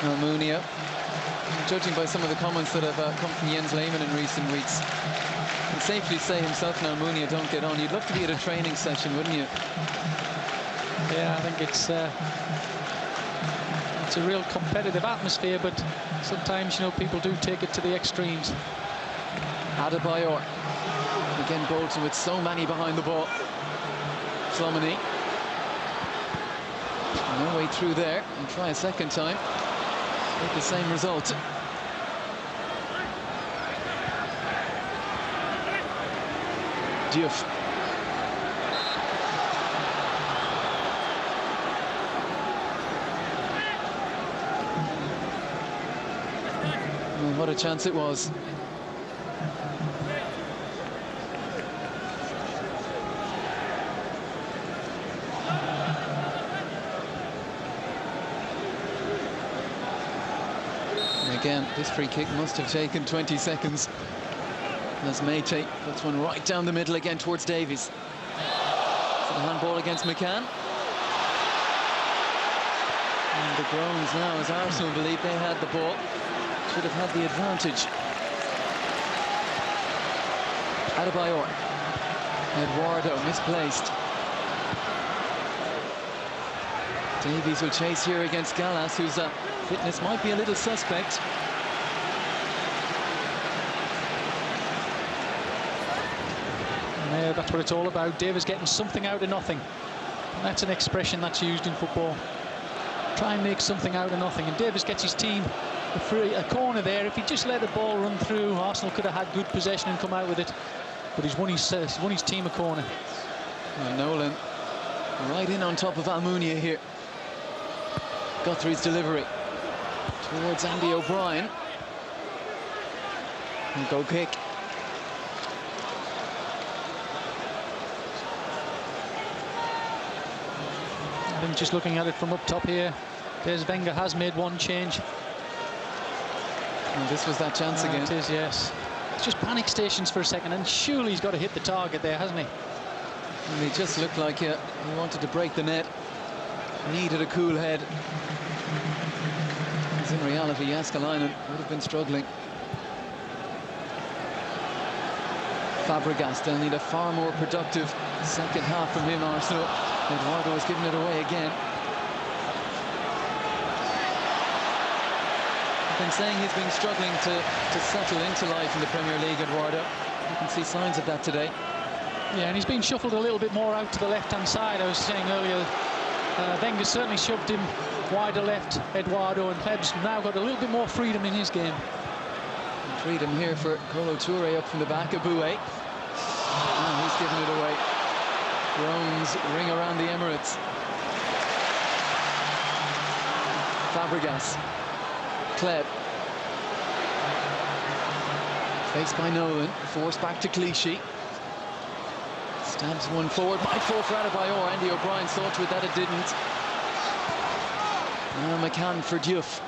Almunia, judging by some of the comments that have come from Jens Lehmann in recent weeks, can safely say himself and Almunia don't get on. You'd love to be at a training session, wouldn't you? Yeah, I think it's a real competitive atmosphere, but sometimes, people do take it to the extremes. Adebayor. Again, Bolton with so many behind the ball. Flomini. No way through there. And try a second time. Get the same result. Diouf. Well, what a chance it was. Again, this free kick must have taken 20 seconds. As Meite puts one right down the middle again towards Davies. So the handball against McCann. And the groans now as Arsenal believe they had the ball. Should have had the advantage. Adebayor. Eduardo misplaced. Davies will chase here against Gallas, whose fitness might be a little suspect. And Yeah, that's what it's all about. Davis getting something out of nothing. And that's an expression that's used in football. Try and make something out of nothing. And Davis gets his team a corner there. If he just let the ball run through, Arsenal could have had good possession and come out with it. But he's won his team a corner. And Nolan right in on top of Almunia here. Guthrie's delivery towards Andy O'Brien. And go kick. I think just looking at it from up top here, there's Wenger has made one change. And this was that chance again. It is, yes. It's just panic stations for a second, and surely he's got to hit the target there, hasn't he? And he just looked like he wanted to break the net. Needed a cool head. Because in reality, Jääskeläinen would have been struggling. Fabregas, they'll need a far more productive second half from him, Arsenal. Eduardo has given it away again. I've been saying he's been struggling to settle into life in the Premier League, Eduardo. You can see signs of that today. Yeah, and he's been shuffled a little bit more out to the left-hand side. I was saying earlier, Wenger certainly shoved him wider left, Eduardo, and Kleb's now got a little bit more freedom in his game. Freedom here for Kolo Touré up from the back of Boué. And he's given it away. Groans ring around the Emirates. Fabregas. Kleb. Faced by Nolan. Forced back to Clichy. Stabs one forward. Might fall for Adebayor. Andy O'Brien saw to it that it didn't. Now McCann for Diouf.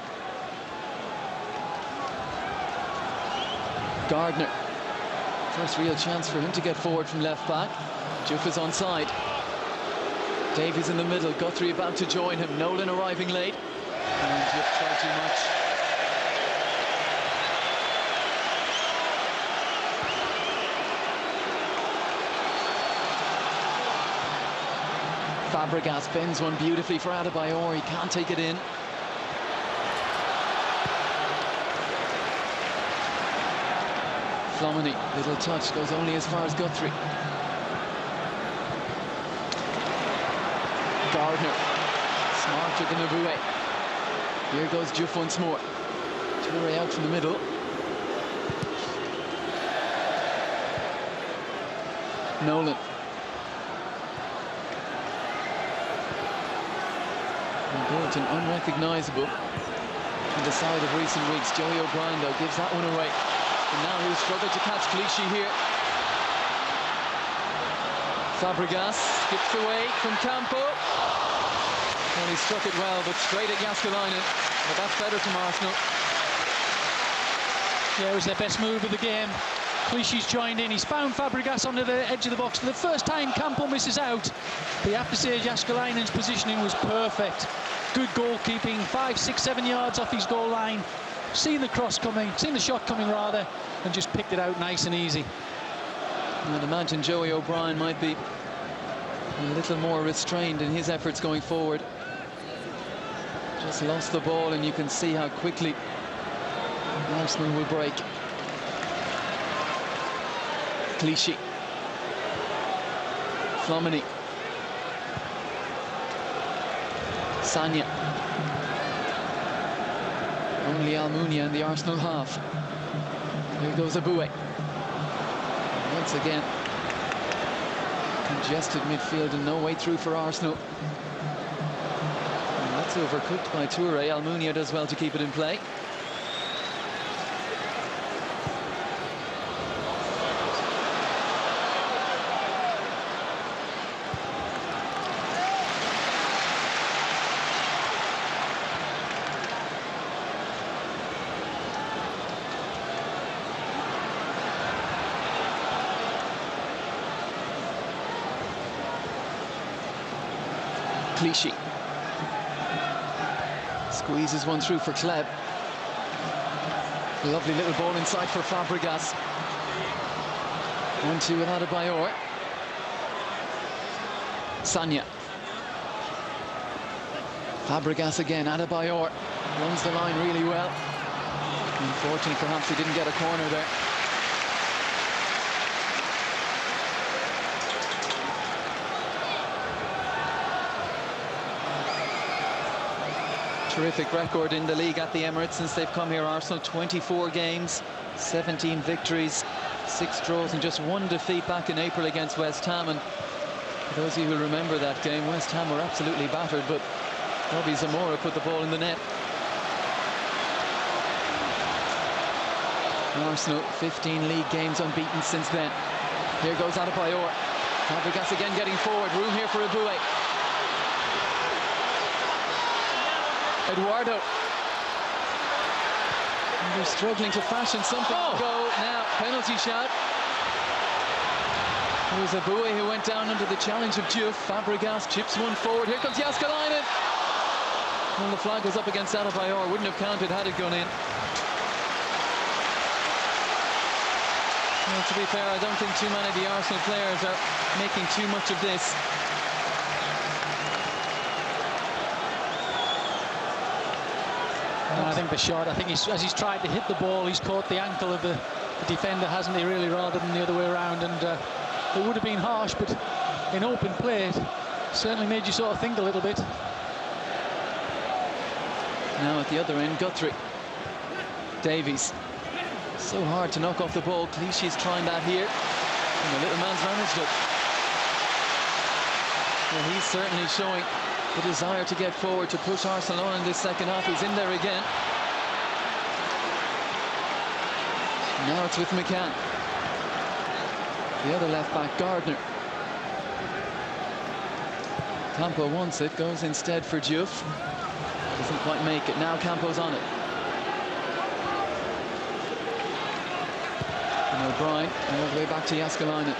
Gardner. First real chance for him to get forward from left back. Diouf is onside. Davies in the middle. Guthrie about to join him. Nolan arriving late. And Diouf tried too much. Fabregas bends one beautifully for Adebayor. He can't take it in. Flomini, little touch, goes only as far as Guthrie. Gardner, smarter than Boué. Here goes Diouf once more. Touré out from the middle. Nolan. And Bolton unrecognisable on the side of recent weeks. Joey O'Brien, though, gives that one away. And now he'll struggle to catch Clichy here. Fabregas skips away from Campo. Well, he struck it well, but straight at Jääskeläinen. But that's better from Arsenal. Yeah, it was their best move of the game. Clichy's joined in. He's found Fabregas under the edge of the box. For the first time, Campo misses out. But you have to say Jääskeläinen's positioning was perfect. Good goalkeeping, 5, 6, 7 yards off his goal line. Seen the cross coming, seen the shot coming rather, and just picked it out nice and easy. I'd imagine Joey O'Brien might be a little more restrained in his efforts going forward. Just lost the ball, and you can see how quickly Arsenal will break. Clichy. Flomini. Sagna. Only Almunia in the Arsenal half. Here goes Boué. Once again, congested midfield and no way through for Arsenal. And that's overcooked by Touré. Almunia does well to keep it in play. Clichy. Squeezes one through for Kleb. Lovely little ball inside for Fabregas. 1-2 with Adebayor. Sagna. Fabregas again. Adebayor runs the line really well. Unfortunately, perhaps he didn't get a corner there. Terrific record in the league at the Emirates since they've come here. Arsenal 24 games, 17 victories, 6 draws and just 1 defeat back in April against West Ham. And for those of you who remember that game, West Ham were absolutely battered, but Robbie Zamora put the ball in the net. Arsenal 15 league games unbeaten since then. Here goes Adebayor. Fabregas again getting forward. Room here for Aboué. Eduardo. And they're struggling to fashion something to go now. Penalty shot. It was Aboué who went down under the challenge of Diouf. Fabregas chips one forward. Here comes Jääskeläinen. Well, the flag was up against Adebayor. Wouldn't have counted had it gone in. Well, to be fair, I don't think too many of the Arsenal players are making too much of this. I think the shot, as he's tried to hit the ball, he's caught the ankle of the defender, hasn't he, really, rather than the other way around. And it would have been harsh, but in open play, it certainly made you sort of think a little bit. Now at the other end, Guthrie. Davies. So hard to knock off the ball. Clichy's trying that here. And the little man's managed it. Well, he's certainly showing the desire to get forward, to push Arsenal on in this second half. He's in there again. Now it's with McCann. The other left back, Gardner. Campo wants it, goes instead for Diouf. Doesn't quite make it. Now Campo's on it. And O'Brien, and all the way back to Jääskeläinen.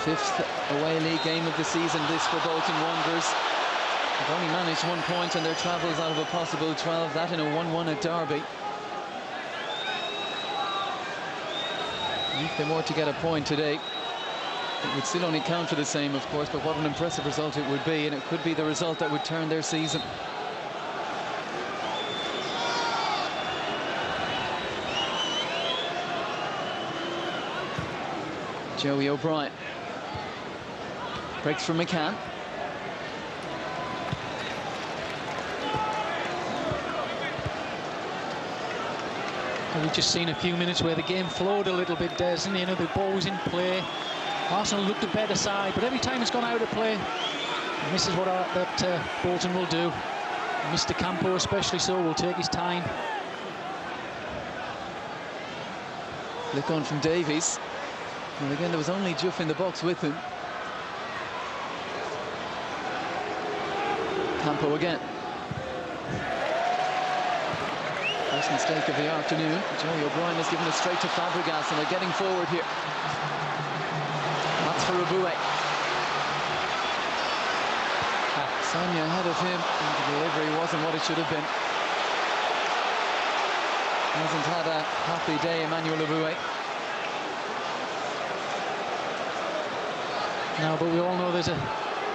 5th away league game of the season, this for Bolton Wanderers. They've only managed 1 point in their travels out of a possible 12, that in a 1-1 at Derby. If they were to get a point today, it would still only count for the same, of course, but what an impressive result it would be, and it could be the result that would turn their season. Joey O'Brien. Breaks from McCann. We've just seen a few minutes where the game flowed a little bit, Des, and you know, the ball was in play. Arsenal looked a better side, but every time it's gone out of play, and this is what Bolton will do. Mr. Campo especially so will take his time. Flick on from Davies. And again, there was only Diouf in the box with him. Campo again. First mistake of the afternoon. Joey O'Brien has given it straight to Fabregas, and they're getting forward here. That's for Aboué. Sonia ahead of him, and the delivery wasn't what it should have been. Hasn't had a happy day, Emmanuel Aboué. No, but we all know there's a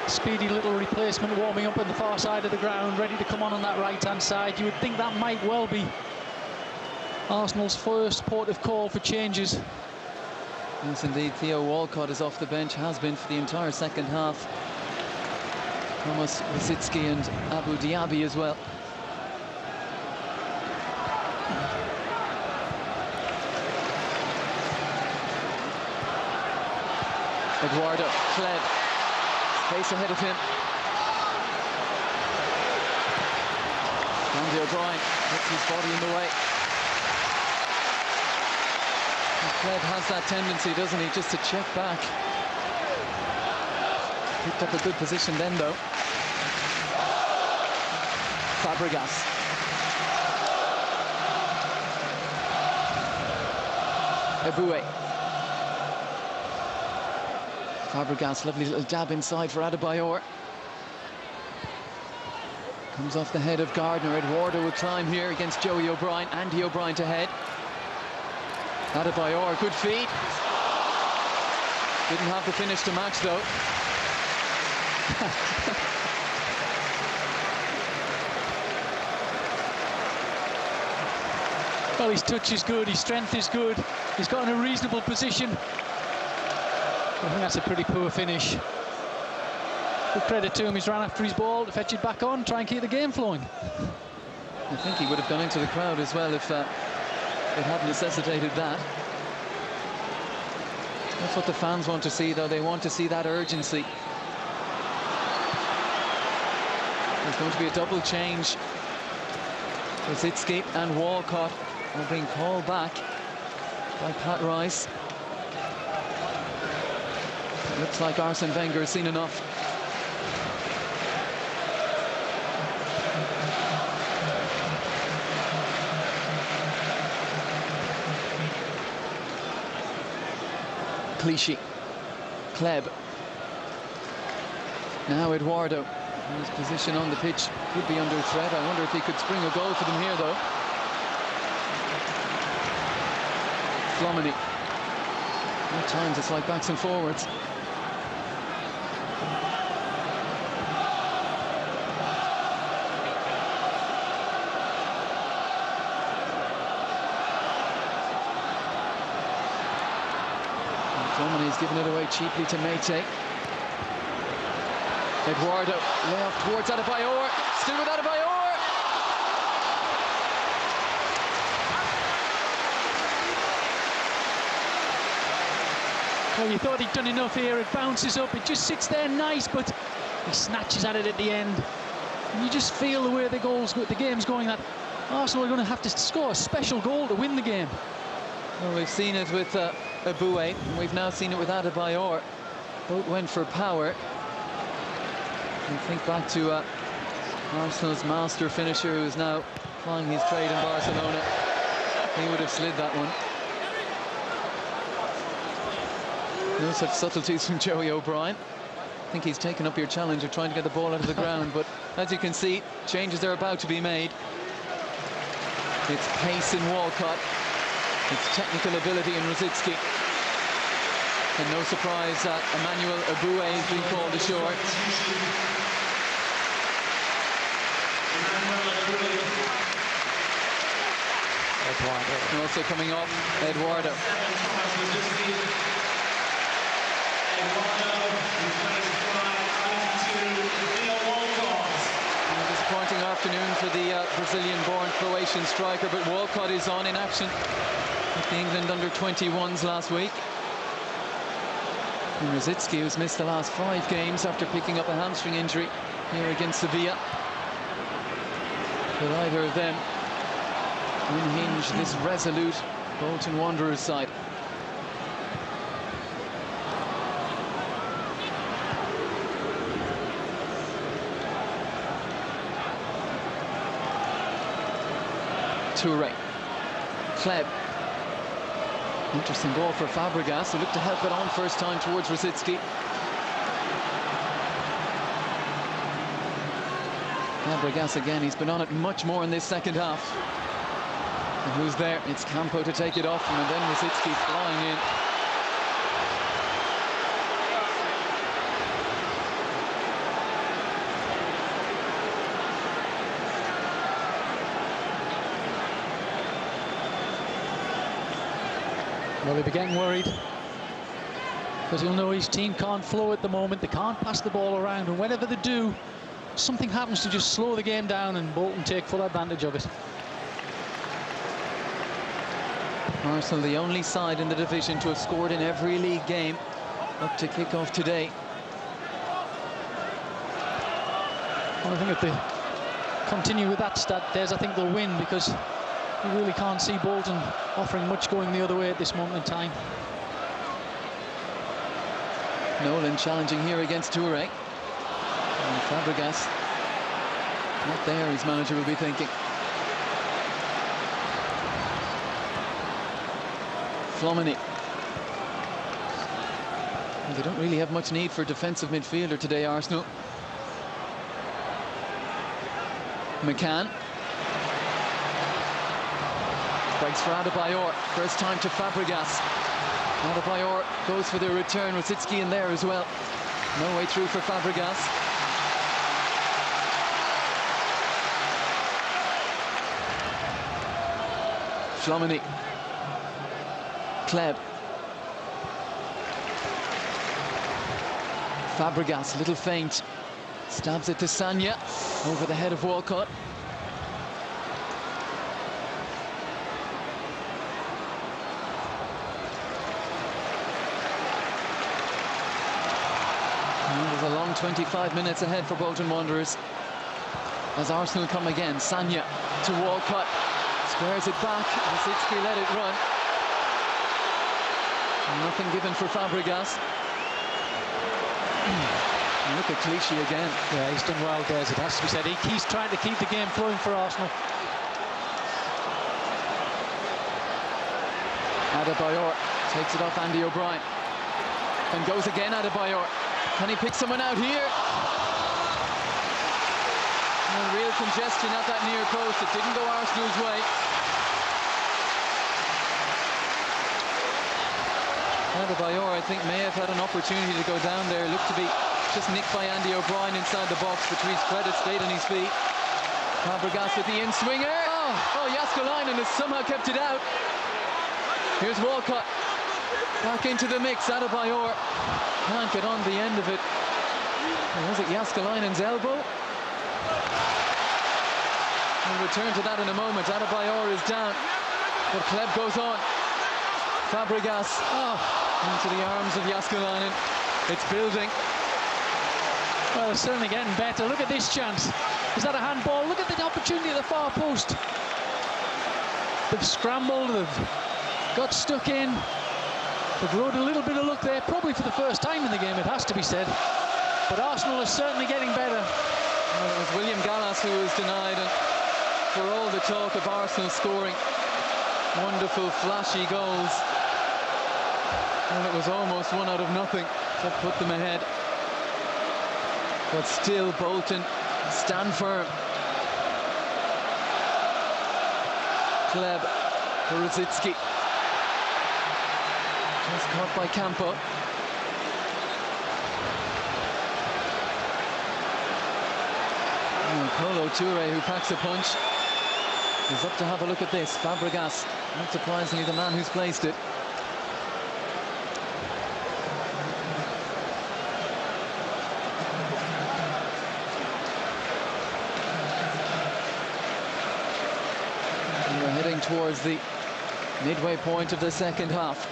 speedy little replacement warming up on the far side of the ground, ready to come on that right-hand side. You would think that might well be Arsenal's first port of call for changes. Yes, indeed. Theo Walcott is off the bench, has been for the entire second half. Thomas Rosicki and Abu Diaby as well. Eduardo fled. Space ahead of him. Andy O'Brien puts his body in the way. Fled has that tendency, doesn't he, just to check back. Picked up a good position then, though. Fabregas. Aboué. Fabregas, lovely little jab inside for Adebayor. Comes off the head of Gardner. Eduardo would climb here against Joey O'Brien. Andy O'Brien to head. Adebayor, good feed. Didn't have the finish to match, though. Well, his touch is good, his strength is good. He's got in a reasonable position. I think that's a pretty poor finish. good credit to him. He's ran after his ball to fetch it back on, try and keep the game flowing. I think he would have gone into the crowd as well if it hadn't necessitated that. That's what the fans want to see, though. They want to see that urgency. There's going to be a double change. Rosicky and Walcott are being called back by Pat Rice. It looks like Arsene Wenger has seen enough. Clichy, Kleb, now Eduardo, whose position on the pitch could be under threat. I wonder if he could spring a goal for them here, though. Flomini. At times it's like backs and forwards. Flomini's given it away cheaply to Meite. Eduardo, lay off towards Adebayor, still with Adebayor. Well, you thought he'd done enough here. It bounces up, it just sits there nice, but he snatches at it at the end. And you just feel the way the game's going, that Arsenal are going to have to score a special goal to win the game. Well, we've seen it with Aboué, and we've now seen it with Adebayor. Both went for power. And think back to Arsenal's master finisher, who is now plying his trade in Barcelona. He would have slid that one. No such subtleties from Joey O'Brien. I think he's taken up your challenge of trying to get the ball out of the ground, but as you can see, changes are about to be made. It's pace in Walcott. It's technical ability in Rosicky. And no surprise that Emmanuel Aboué has been called ashore. And also coming off, Eduardo. A disappointing afternoon for the Brazilian-born Croatian striker, but Walcott is on in action with the England under-21s last week. And Rosicky, who's missed the last 5 games after picking up a hamstring injury here against Sevilla. But either of them unhinge this resolute Bolton Wanderers side. Touré, Kleb. Interesting ball for Fabregas, who looked to help it on first time towards Rosicky. Fabregas again, he's been on it much more in this second half. And who's there? It's Campo to take it off him, and then Rosicky flying in. Well, he'll be getting worried, because he'll know his team can't flow at the moment. They can't pass the ball around, and whenever they do, something happens to just slow the game down, and Bolton take full advantage of it. Arsenal, the only side in the division to have scored in every league game up to kick-off today. Well, I think if they continue with that stat, I think they'll win, because you really can't see Bolton offering much going the other way at this moment in time. Nolan challenging here against Touré. And Fabregas not there, his manager will be thinking. Flomini. Well, they don't really have much need for a defensive midfielder today, Arsenal. McCann. Breaks for Adebayor. First time to Fabregas. Adebayor goes for the return. Rosicky in there as well. No way through for Fabregas. Flomini. Kleb. Fabregas, little feint. Stabs it to Sagna, over the head of Walcott. There's a long 25 minutes ahead for Bolton Wanderers. As Arsenal come again, Sagna to Walcott. Squares it back, and Zitsky let it run. Nothing given for Fabregas. Look at Clichy again. Yeah, he's done well, Des. It has to be said. He's trying to keep the game flowing for Arsenal. Adebayor takes it off Andy O'Brien. And goes again, Adebayor. Can he pick someone out here? Real congestion at that near post. It didn't go Arsenal's way. Adebayor, I think, may have had an opportunity to go down there. Looked to be just nicked by Andy O'Brien inside the box, but to his credit, stayed on his feet. Fabregas with the in-swinger. Oh, Jääskeläinen has somehow kept it out. Here's Walcott. Back into the mix. Adebayor can't get on the end of it. Or was it Jääskeläinen's elbow? We'll return to that in a moment. Adebayor is down, but Kleb goes on. Fabregas into the arms of Jääskeläinen. It's building. Well, it's certainly getting better. Look at this chance. Is that a handball? Look at the opportunity at the far post. They've scrambled, they've got stuck in. They've rode a little bit of luck there, probably for the first time in the game, it has to be said. But Arsenal is certainly getting better. Well, it was William Gallas who was denied, and for all the talk of Arsenal scoring wonderful, flashy goals, well, it was almost one out of nothing to put them ahead. But still, Bolton stand firm. Kleb, Rosicki. Just caught by Campo. And Kolo Touré, who packs a punch, is up to have a look at this. Fabregas, not surprisingly, the man who's placed it. We're heading towards the midway point of the second half.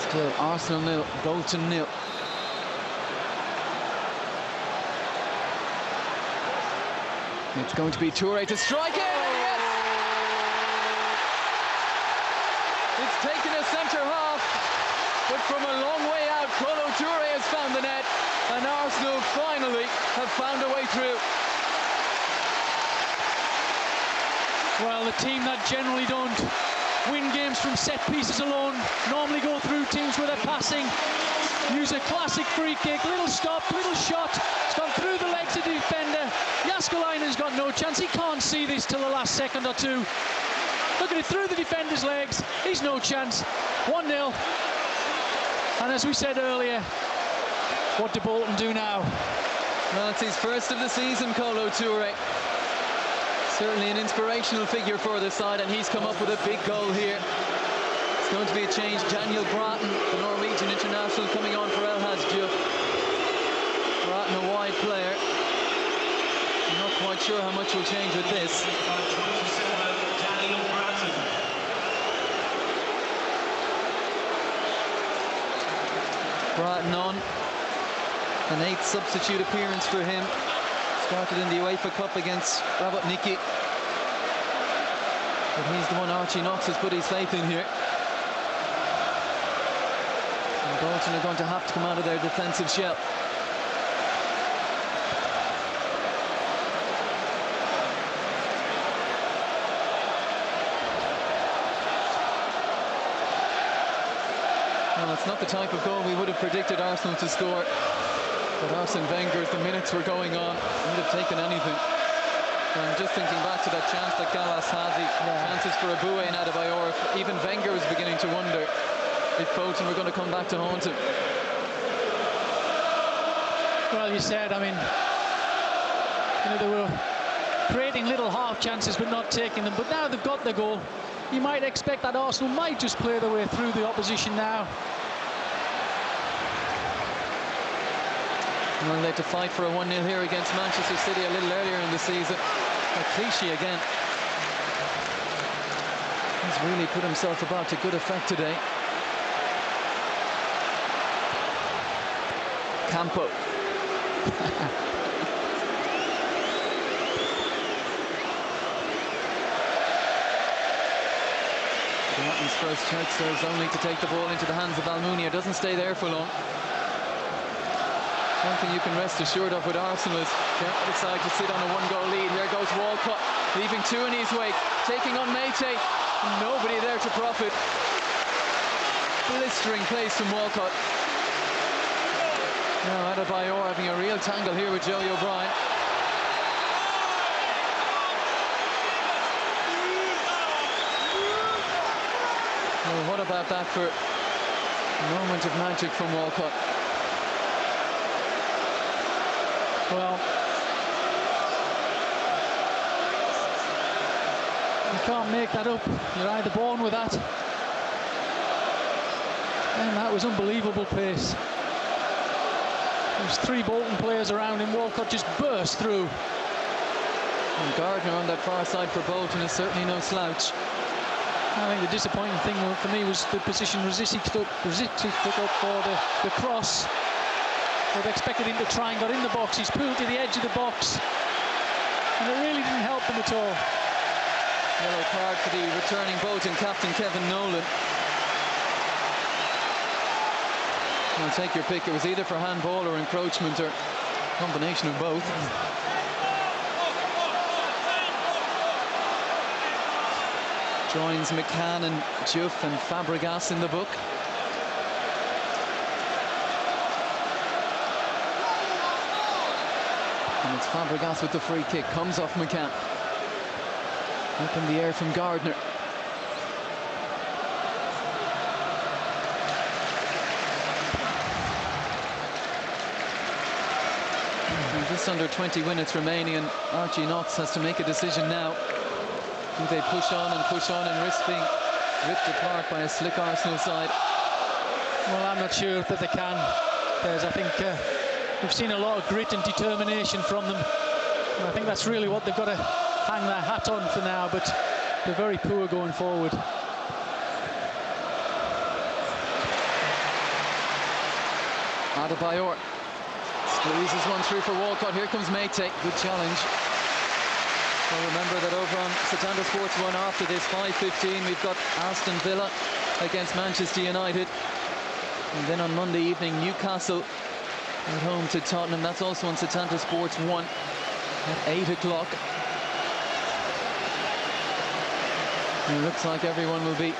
Still Arsenal 0, Bolton 0. It's going to be Touré to strike it, and yes! It's taken a centre half, but from a long way out, Kolo Touré has found the net, and Arsenal finally have found a way through. Well, the team that generally don't win games from set pieces alone, normally go through teams with their passing, use a classic free kick, little stop, little shot, it's gone through the legs of the defender. Jääskeläinen's got no chance, he can't see this till the last second or two. Look at it, through the defender's legs, he's no chance. 1-0. And as we said earlier, what do Bolton do now? Well, it's his first of the season, Kolo Touré. Certainly an inspirational figure for the side, and he's come up with a big goal here. It's going to be a change. Daniel Bratton, the Norwegian international, coming on for El Hadj. Bratton, a wide player. I'm not quite sure how much will change with this. Bratton on. An 8th substitute appearance for him. Started in the UEFA Cup against Rabotniki. But he's the one Archie Knox has put his faith in here. And Bolton are going to have to come out of their defensive shell. Well, it's not the type of goal we would have predicted Arsenal to score. But Arsene Wenger, as the minutes were going on, would have taken anything. And just thinking back to that chance that Gallas had, the chances for Aboué and Adebayor, even Wenger was beginning to wonder if Bolton were going to come back to haunt him. Well, you said, I mean, they were creating little half chances but not taking them. But now they've got the goal. You might expect that Arsenal might just play their way through the opposition now. Well, they had to fight for a 1-0 here against Manchester City a little earlier in the season. Clichy again. He's really put himself about to good effect today. Campo. Martin's first check serves only to take the ball into the hands of Almunia. Doesn't stay there for long. One thing you can rest assured of with Arsenal is they decide to sit on a 1-goal lead. Here goes Walcott, leaving two in his wake, taking on Meite. Nobody there to profit. Blistering place from Walcott. Now Adebayor having a real tangle here with Joey O'Brien. Well, what about that for a moment of magic from Walcott? Well, you can't make that up. You're either born with that, and that was unbelievable pace. There's three Bolton players around him. Walcott just burst through. And Gardner on that far side for Bolton is certainly no slouch. I think the disappointing thing for me was the position Rosicky took up for the cross. They've expected him to try and got in the box. He's pulled to the edge of the box, and it really didn't help them at all. Yellow card for the returning Bolton captain Kevin Nolan. Well, take your pick. It was either for handball or encroachment or a combination of both. Joins McCann and Juff and Fabregas in the book. And it's Fabregas with the free kick. Comes off McCann. Up in the air from Gardner. And just under 20 minutes remaining, and Archie Knox has to make a decision now. Do they push on and risk being ripped apart by a slick Arsenal side? Well, I'm not sure that they can. I think we've seen a lot of grit and determination from them. And I think that's really what they've got to hang their hat on for now, but they're very poor going forward. Adebayor squeezes one through for Walcott. Here comes Meite. Good challenge. So remember that over on Satanta Sports 1 after this 5:15 we've got Aston Villa against Manchester United, and then on Monday evening Newcastle at home to Tottenham. That's also on Satanta Sports 1 at 8 o'clock. It looks like everyone will be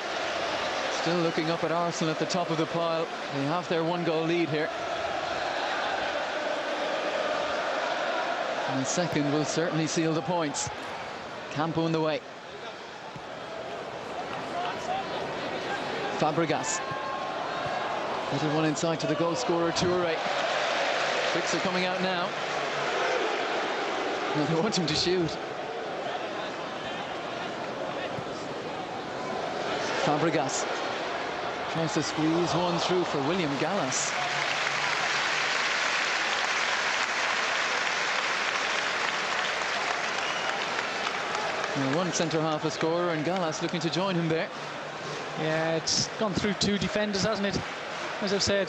still looking up at Arsenal at the top of the pile. They have their 1-goal lead here. And the second will certainly seal the points. Campo in the way. Fabregas. Little one inside to the goal scorer, Touré. Tricks are coming out now. No, they want him to shoot. Fabregas tries to squeeze one through for William Gallas. Now one centre-half a scorer, and Gallas looking to join him there. Yeah, it's gone through two defenders, hasn't it? As I've said,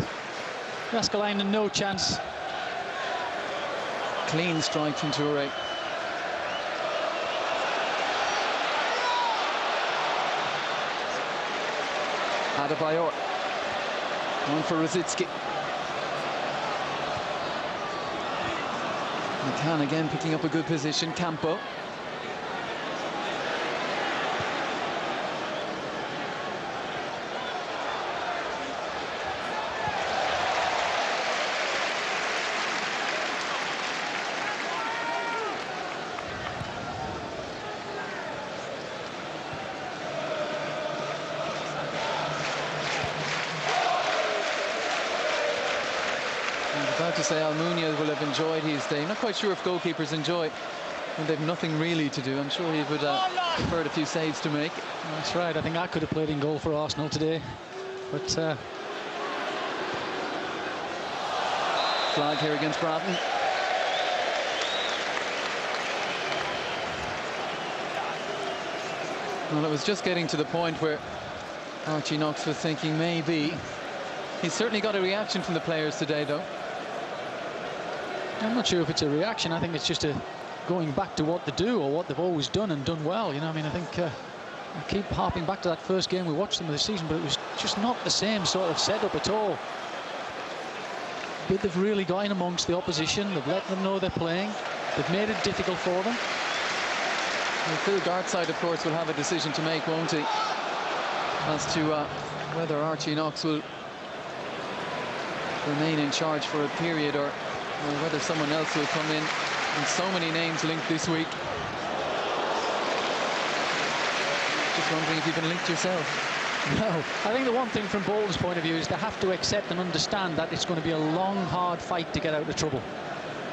Raskalainen no chance. Clean strike from Touré. Adebayor. One for Rosicky. McCann again picking up a good position. Campo. To say Almunia will have enjoyed his day. Not quite sure if goalkeepers enjoy when they've nothing really to do. I'm sure he would preferred a few saves to make. That's right. I think I could have played in goal for Arsenal today, but flag here against Bratton. Well, it was just getting to the point where Archie Knox was thinking maybe. He's certainly got a reaction from the players today, though. I'm not sure if it's a reaction. I think it's just a going back to what they do or what they've always done and done well. You know, I mean, I think I keep harping back to that first game we watched them this season, but it was just not the same sort of setup at all. But they've really got in amongst the opposition. They've let them know they're playing. They've made it difficult for them. Well, Phil Gartside, of course, will have a decision to make, won't he? As to whether Archie Knox will remain in charge for a period or whether someone else will come in. And so many names linked this week. Just wondering if you've been linked yourself. No, I think the one thing from Bolton's point of view is they have to accept and understand that it's going to be a long, hard fight to get out of trouble.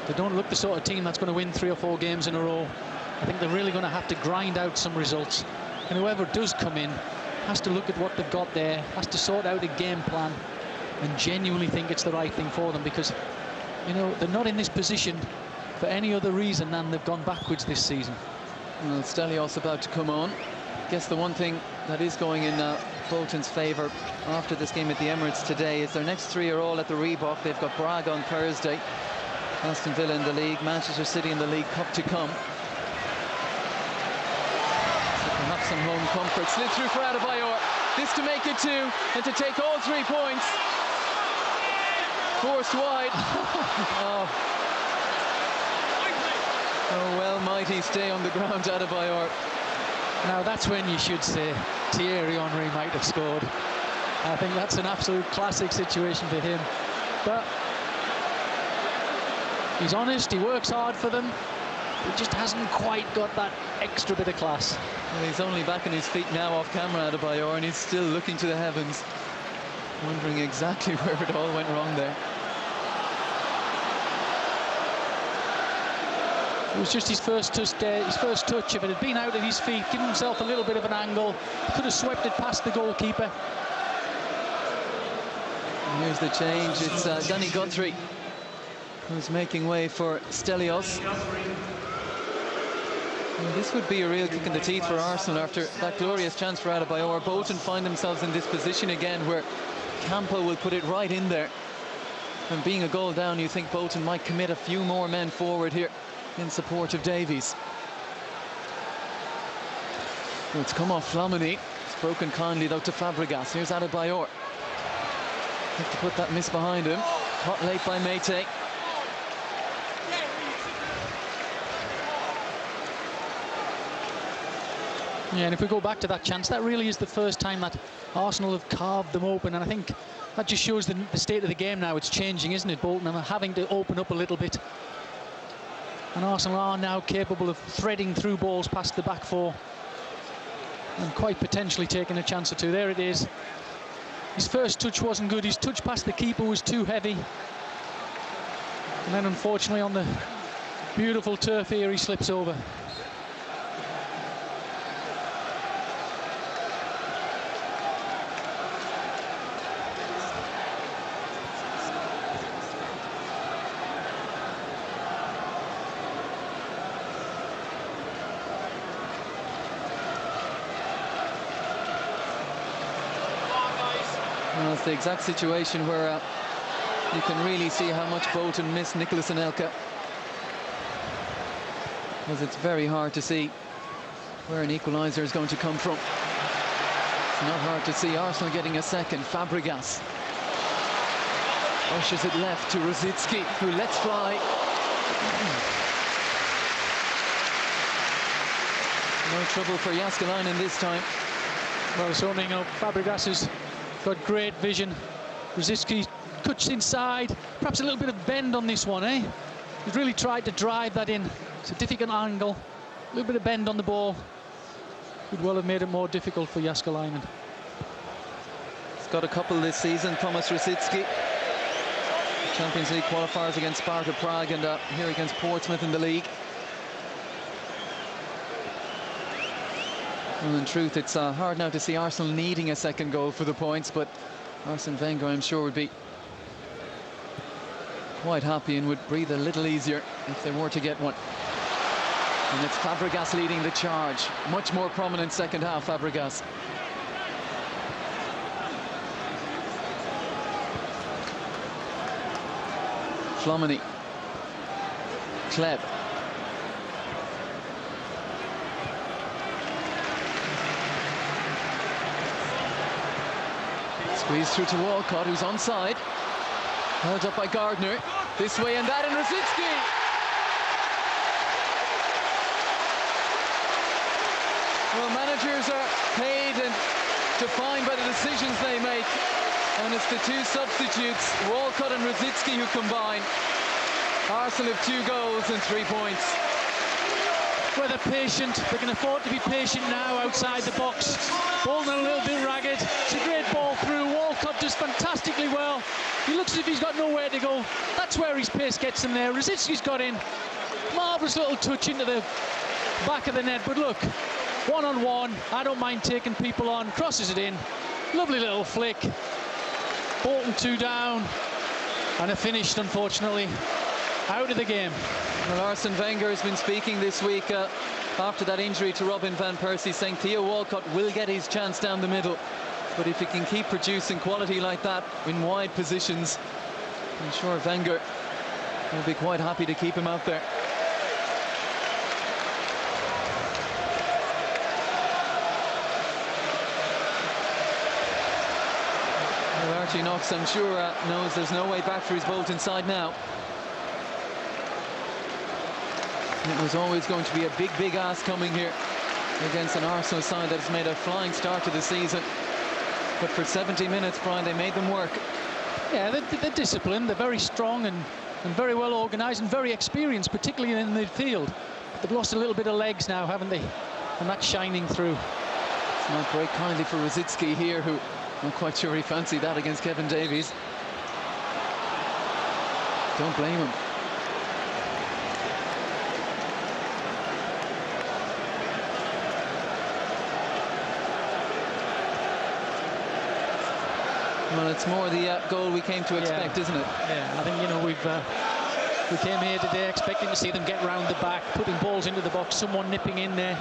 They don't look the sort of team that's going to win 3 or 4 games in a row. I think they're really going to have to grind out some results. And whoever does come in has to look at what they've got there, has to sort out a game plan and genuinely think it's the right thing for them, because, you know, they're not in this position for any other reason than they've gone backwards this season. Well, Stelios about to come on. I guess the one thing that is going in Bolton's favour after this game at the Emirates today is their next 3 are all at the Reebok. They've got Braga on Thursday, Aston Villa in the league, Manchester City in the League Cup to come. So perhaps some home comfort. Slid through for Adebayor. This to make it 2 and to take all 3 points. Forced wide. Oh, well might he stay on the ground, Adebayor. Now that's when you should say Thierry Henry might have scored. I think that's an absolute classic situation for him. But he's honest, he works hard for them. He just hasn't quite got that extra bit of class. Well, he's only back on his feet now off camera, Adebayor, and he's still looking to the heavens, wondering exactly where it all went wrong there. It was just his first touch there, his first touch. If it had been out at his feet, given himself a little bit of an angle, could have swept it past the goalkeeper. And here's the change. It's Danny Guthrie who's making way for Stelios. And this would be a real kick in the teeth for Arsenal after that glorious chance for Adebayor. Bolton find themselves in this position again where Campo will put it right in there. And being a goal down, you think Bolton might commit a few more men forward here in support of Davies. Well, it's come off Flamini. It's broken kindly though to Fabregas. Here's Adebayor. Have to put that miss behind him. Caught late by Meite. Yeah, and if we go back to that chance, that really is the first time that Arsenal have carved them open, and I think that just shows the state of the game now. It's changing, isn't it, Bolton? And having to open up a little bit. And Arsenal are now capable of threading through balls past the back 4 and quite potentially taking a chance or 2. There it is. His first touch wasn't good. His touch past the keeper was too heavy. And then unfortunately on the beautiful turf here he slips over. Well, it's the exact situation where you can really see how much Bolton miss Nicholas Anelka, because it's very hard to see where an equaliser is going to come from. It's not hard to see Arsenal getting a second. Fabregas pushes it left to Rosicki, who lets fly. No trouble for Jääskeläinen this time. Well, it's only, you know, Fabregas has got great vision. Rosicki cuts inside, perhaps a little bit of bend on this one, eh? He's really tried to drive that in. It's a difficult angle, a little bit of bend on the ball. Could well have made it more difficult for Jääskeläinen. He's got a couple this season, Thomas Rosicki. Champions League qualifiers against Sparta Prague and here against Portsmouth in the league. Well, in truth, it's hard now to see Arsenal needing a second goal for the points, but Arsene Wenger, I'm sure, would be quite happy and would breathe a little easier if they were to get one. And it's Fabregas leading the charge. Much more prominent second half, Fabregas. Flomini. Kleb. Squeezed through to Walcott, who's onside. Held up by Gardner. This way and that, and Rosicki! Well, managers are paid and defined by the decisions they make. And it's the two substitutes, Walcott and Rosicki, who combine. Arsenal have 2 goals and 3 points. Well, they're patient. They can afford to be patient now outside the box. Bolton a little bit ragged. It's a great ball through. Walcott does fantastically well. He looks as if he's got nowhere to go. That's where his pace gets him there. Rosicki's got in. Marvellous little touch into the back of the net. But look, one-on-one. I don't mind taking people on. Crosses it in. Lovely little flick. Bolton 2 down. And a finished, unfortunately, out of the game. Well, Arsene Wenger has been speaking this week after that injury to Robin van Persie, saying Theo Walcott will get his chance down the middle. But if he can keep producing quality like that in wide positions, I'm sure Wenger will be quite happy to keep him out there. Well, Archie Knox, I'm sure, knows there's no way back for his Bolton side now. It was always going to be a big ask coming here against an Arsenal side that has made a flying start to the season. But for 70 minutes, Brian, they made them work. Yeah, they're disciplined, they're very strong and very well organised and very experienced, particularly in midfield. They've lost a little bit of legs now, haven't they? And that's shining through. It's not great kindly for Rosicki here, who I'm not quite sure he fancied that against Kevin Davies. Don't blame him. Well, it's more the goal we came to expect, isn't it? Yeah, I think, you know, we came here today expecting to see them get round the back, putting balls into the box, someone nipping in there.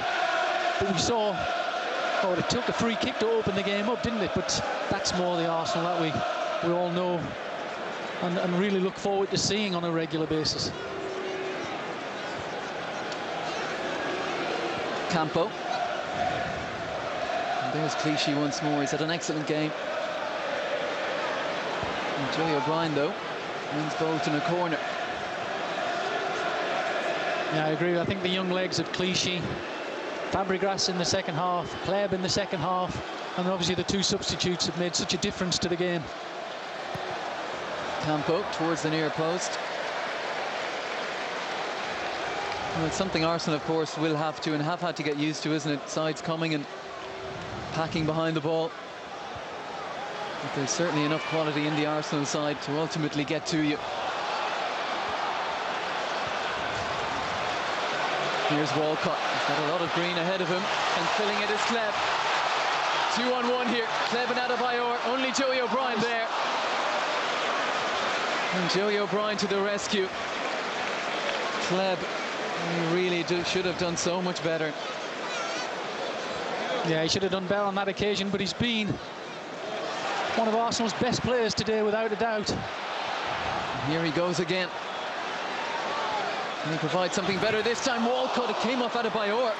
But we saw, oh, it took a free kick to open the game up, didn't it? But that's more the Arsenal that we all know and really look forward to seeing on a regular basis. Campo. And there's Clichy once more. He's had an excellent game. And Joey O'Brien, though, wins Bolton a corner. Yeah, I agree. I think the young legs of Clichy, Fabregas in the second half, Kleb in the second half, and obviously the 2 substitutes have made such a difference to the game. Campo towards the near post. Well, it's something Arsenal, of course, will have to and have had to get used to, isn't it? Sides coming and packing behind the ball. But there's certainly enough quality in the Arsenal side to ultimately get to you. Here's Walcott. He's got a lot of green ahead of him, and filling it is Kleb. 2-on-1 here. Kleb and Adebayor. Only Joey O'Brien there. And Joey O'Brien to the rescue. Kleb, he really should have done so much better. Yeah, he should have done better on that occasion, but he's been one of Arsenal's best players today, without a doubt. And here he goes again. Can he provide something better this time? Walcott, it came off Adebayor.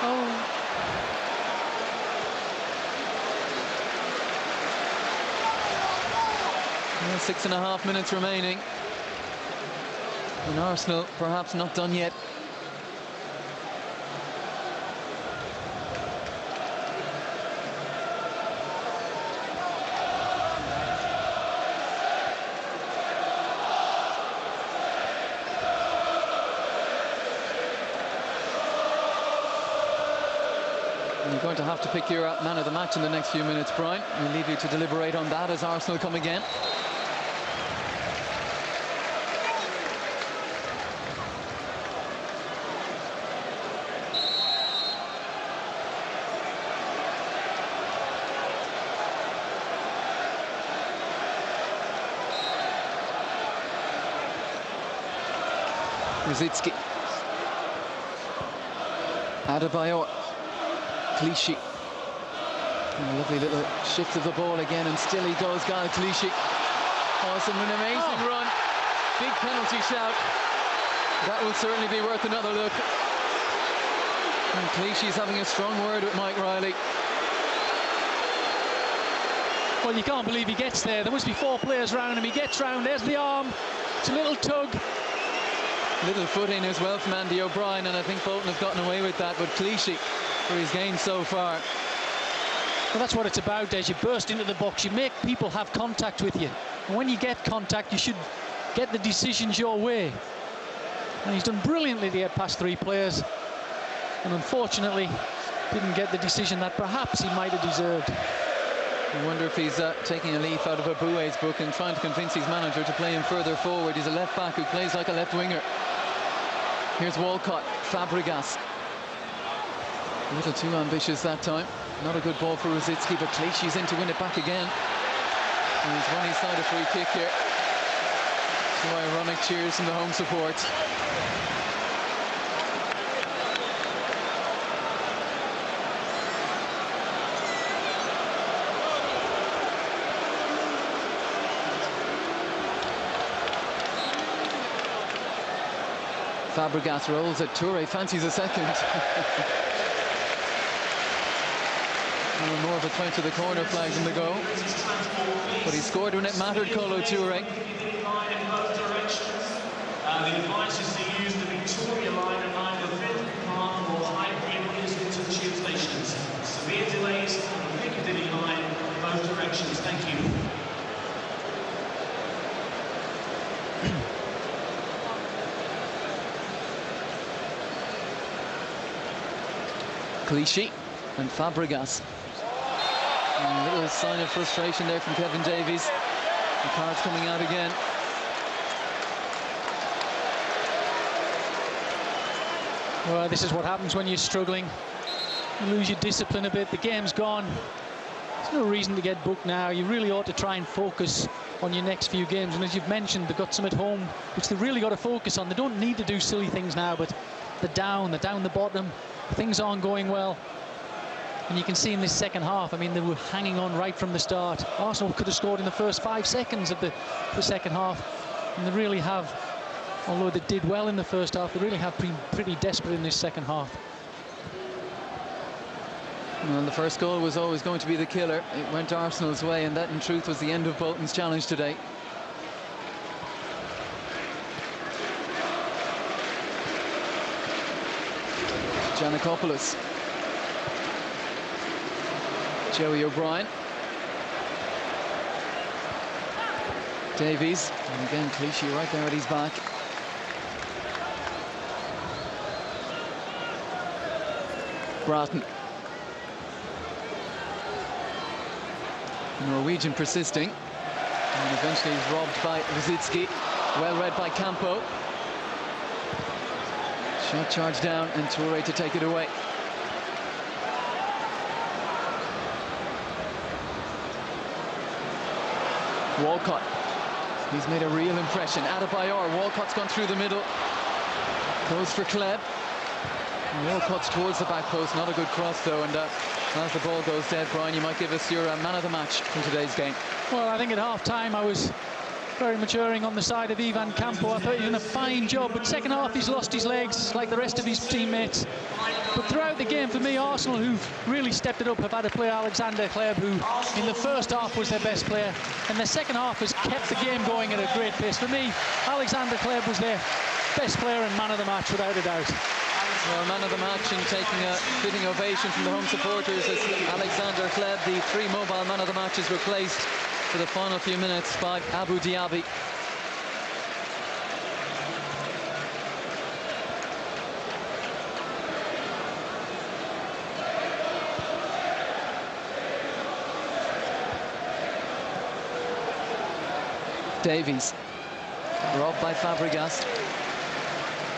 Oh. Well, 6.5 minutes remaining. And Arsenal perhaps not done yet. You're going to have to pick your man of the match in the next few minutes, Brian. We'll leave you to deliberate on that as Arsenal come again. Rosicki. Adebayor. Clichy. A lovely little shift of the ball again, and still he goes, Gal Clichy. Awesome, an amazing run. Big penalty shout. That will certainly be worth another look. And Clichy's having a strong word with Mike Riley. Well, you can't believe he gets there. There must be 4 players round him. He gets round, there's the arm. It's a little tug. Little foot in as well from Andy O'Brien, and I think Bolton have gotten away with that, but Clichy for his game so far. Well, that's what it's about, Des. You burst into the box, you make people have contact with you. And when you get contact, you should get the decisions your way. And he's done brilliantly to get past 3 players. And unfortunately, didn't get the decision that perhaps he might have deserved. I wonder if he's taking a leaf out of Abue's book and trying to convince his manager to play him further forward. He's a left back who plays like a left winger. Here's Walcott, Fabregas. A little too ambitious that time. Not a good ball for Rosicki, but Clichy's in to win it back again. And he's won his side a free kick here. Two ironic cheers from the home support. Fabregas rolls it. Touré fancies a second. More of a threat to the corner flag than the goal. But he scored when it mattered, Kolo Touré. The advice is to use the Victoria line and either Finsbury Park or Highbury Islington tube stations. Severe delays on the Piccadilly line in both directions. Thank you. Clichy and Fabregas. And a little sign of frustration there from Kevin Davies. The card's coming out again. Well, this is what happens when you're struggling. You lose your discipline a bit. The game's gone. There's no reason to get booked now. You really ought to try and focus on your next few games. And as you've mentioned, they've got some at home, which they've really got to focus on. They don't need to do silly things now, but they're down the bottom. Things aren't going well. And you can see in this second half, I mean, they were hanging on right from the start. Arsenal could have scored in the first 5 seconds of the second half. And they really have, although they did well in the first half, they really have been pretty desperate in this second half. Well, the first goal was always going to be the killer. It went Arsenal's way, and that in truth was the end of Bolton's challenge today. Giannakopoulos. Joey O'Brien. Davies. And again, Clichy right there at his back. Bratton. Norwegian persisting. And eventually he's robbed by Rosicki. Well read by Campo. Shot charge down, and Touré to take it away. Walcott. He's made a real impression. Adebayor. Walcott's gone through the middle. Goes for Kleb. Walcott's towards the back post. Not a good cross, though. And as the ball goes dead, Brian, you might give us your man of the match from today's game. Well, I think at half-time I was very much erring on the side of Ivan Campo. I thought he did a fine job, but second half he's lost his legs like the rest of his teammates. But throughout the game, for me, Arsenal, who've really stepped it up, have had a player, Alexander Kleb, who in the first half was their best player, and the second half has kept the game going at a great pace. For me, Alexander Kleb was their best player and man of the match, without a doubt. Well, man of the match and taking a fitting ovation from the home supporters as Alexander Kleb, the 3 mobile man of the match, is replaced for the final few minutes by Abu Diaby. Davies, robbed by Fabregas,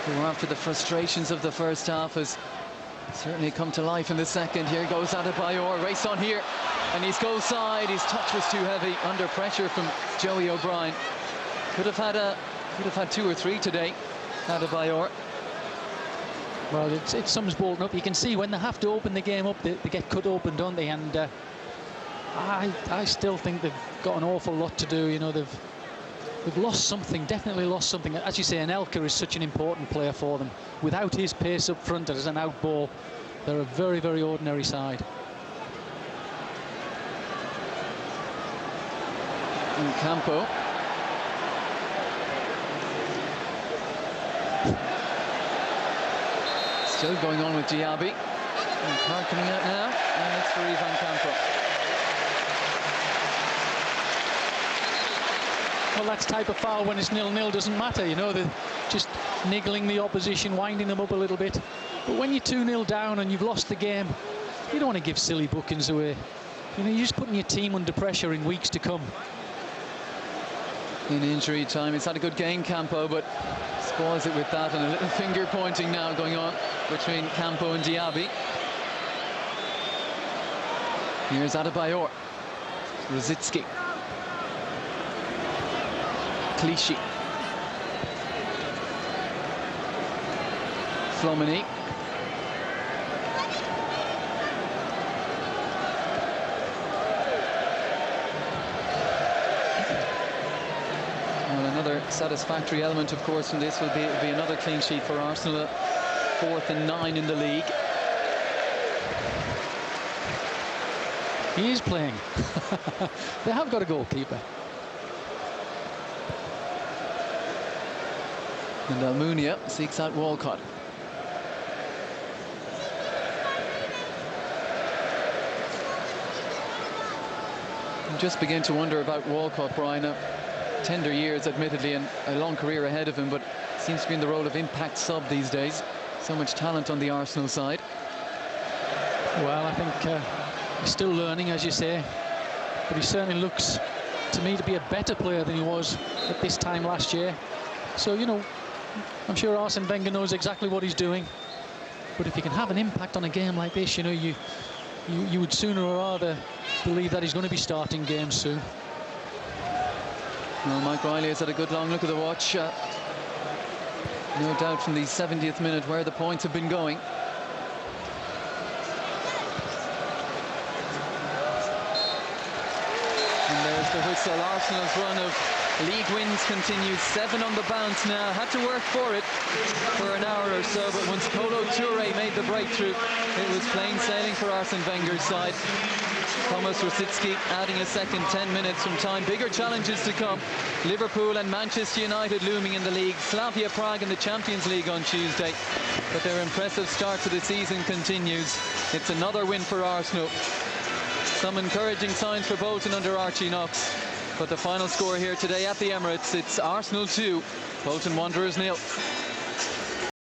who after the frustrations of the first half has certainly come to life in the second. Here goes Adebayor, race on here, and he's goal side. His touch was too heavy, under pressure from Joey O'Brien. Could have had 2 or 3 today. Adebayor. Well, it sums Bolton up. You can see when they have to open the game up, they get cut open, don't they? And I still think they've got an awful lot to do. You know, they've lost something, definitely lost something. As you say, Anelka is such an important player for them. Without his pace up front as an out ball, they're a very, very ordinary side. And Campo. Still going on with Diaby. And card coming out now, and it's for Ivan Campo. Well, that's type of foul when it's 0-0 doesn't matter, you know, they're just niggling the opposition, winding them up a little bit. But when you're 2-0 down and you've lost the game, you don't want to give silly bookings away. You know, you're just putting your team under pressure in weeks to come. In injury time, he's had a good game, Campo, but spoils it with that, and a little finger pointing now going on between Campo and Diaby. Here's Adebayor. Rosicki. Clichy. Flomini. Well, another satisfactory element, of course, from this will be another clean sheet for Arsenal, 4th and 9 in the league. He is playing. They have got a goalkeeper. And Almunia seeks out Walcott. You just begin to wonder about Walcott, Brian. Tender years, admittedly, and a long career ahead of him, but seems to be in the role of impact sub these days. So much talent on the Arsenal side. Well, I think he's still learning, as you say, but he certainly looks to me to be a better player than he was at this time last year. So, you know, I'm sure Arsene Wenger knows exactly what he's doing, but if you can have an impact on a game like this, you know, you would sooner or rather believe that he's going to be starting games soon. Well, Mike Riley has had a good long look at the watch. No doubt from the 70th minute where the points have been going. And there's the whistle. Arsenal's run of league wins continues. 7 on the bounce now. Had to work for it for an hour or so, but once Kolo Touré made the breakthrough, it was plain sailing for Arsene Wenger's side. Thomas Rosicki adding a second 10 minutes from time. Bigger challenges to come. Liverpool and Manchester United looming in the league. Slavia Prague in the Champions League on Tuesday. But their impressive start to the season continues. It's another win for Arsenal. Some encouraging signs for Bolton under Archie Knox. But the final score here today at the Emirates, it's Arsenal 2, Bolton Wanderers 0.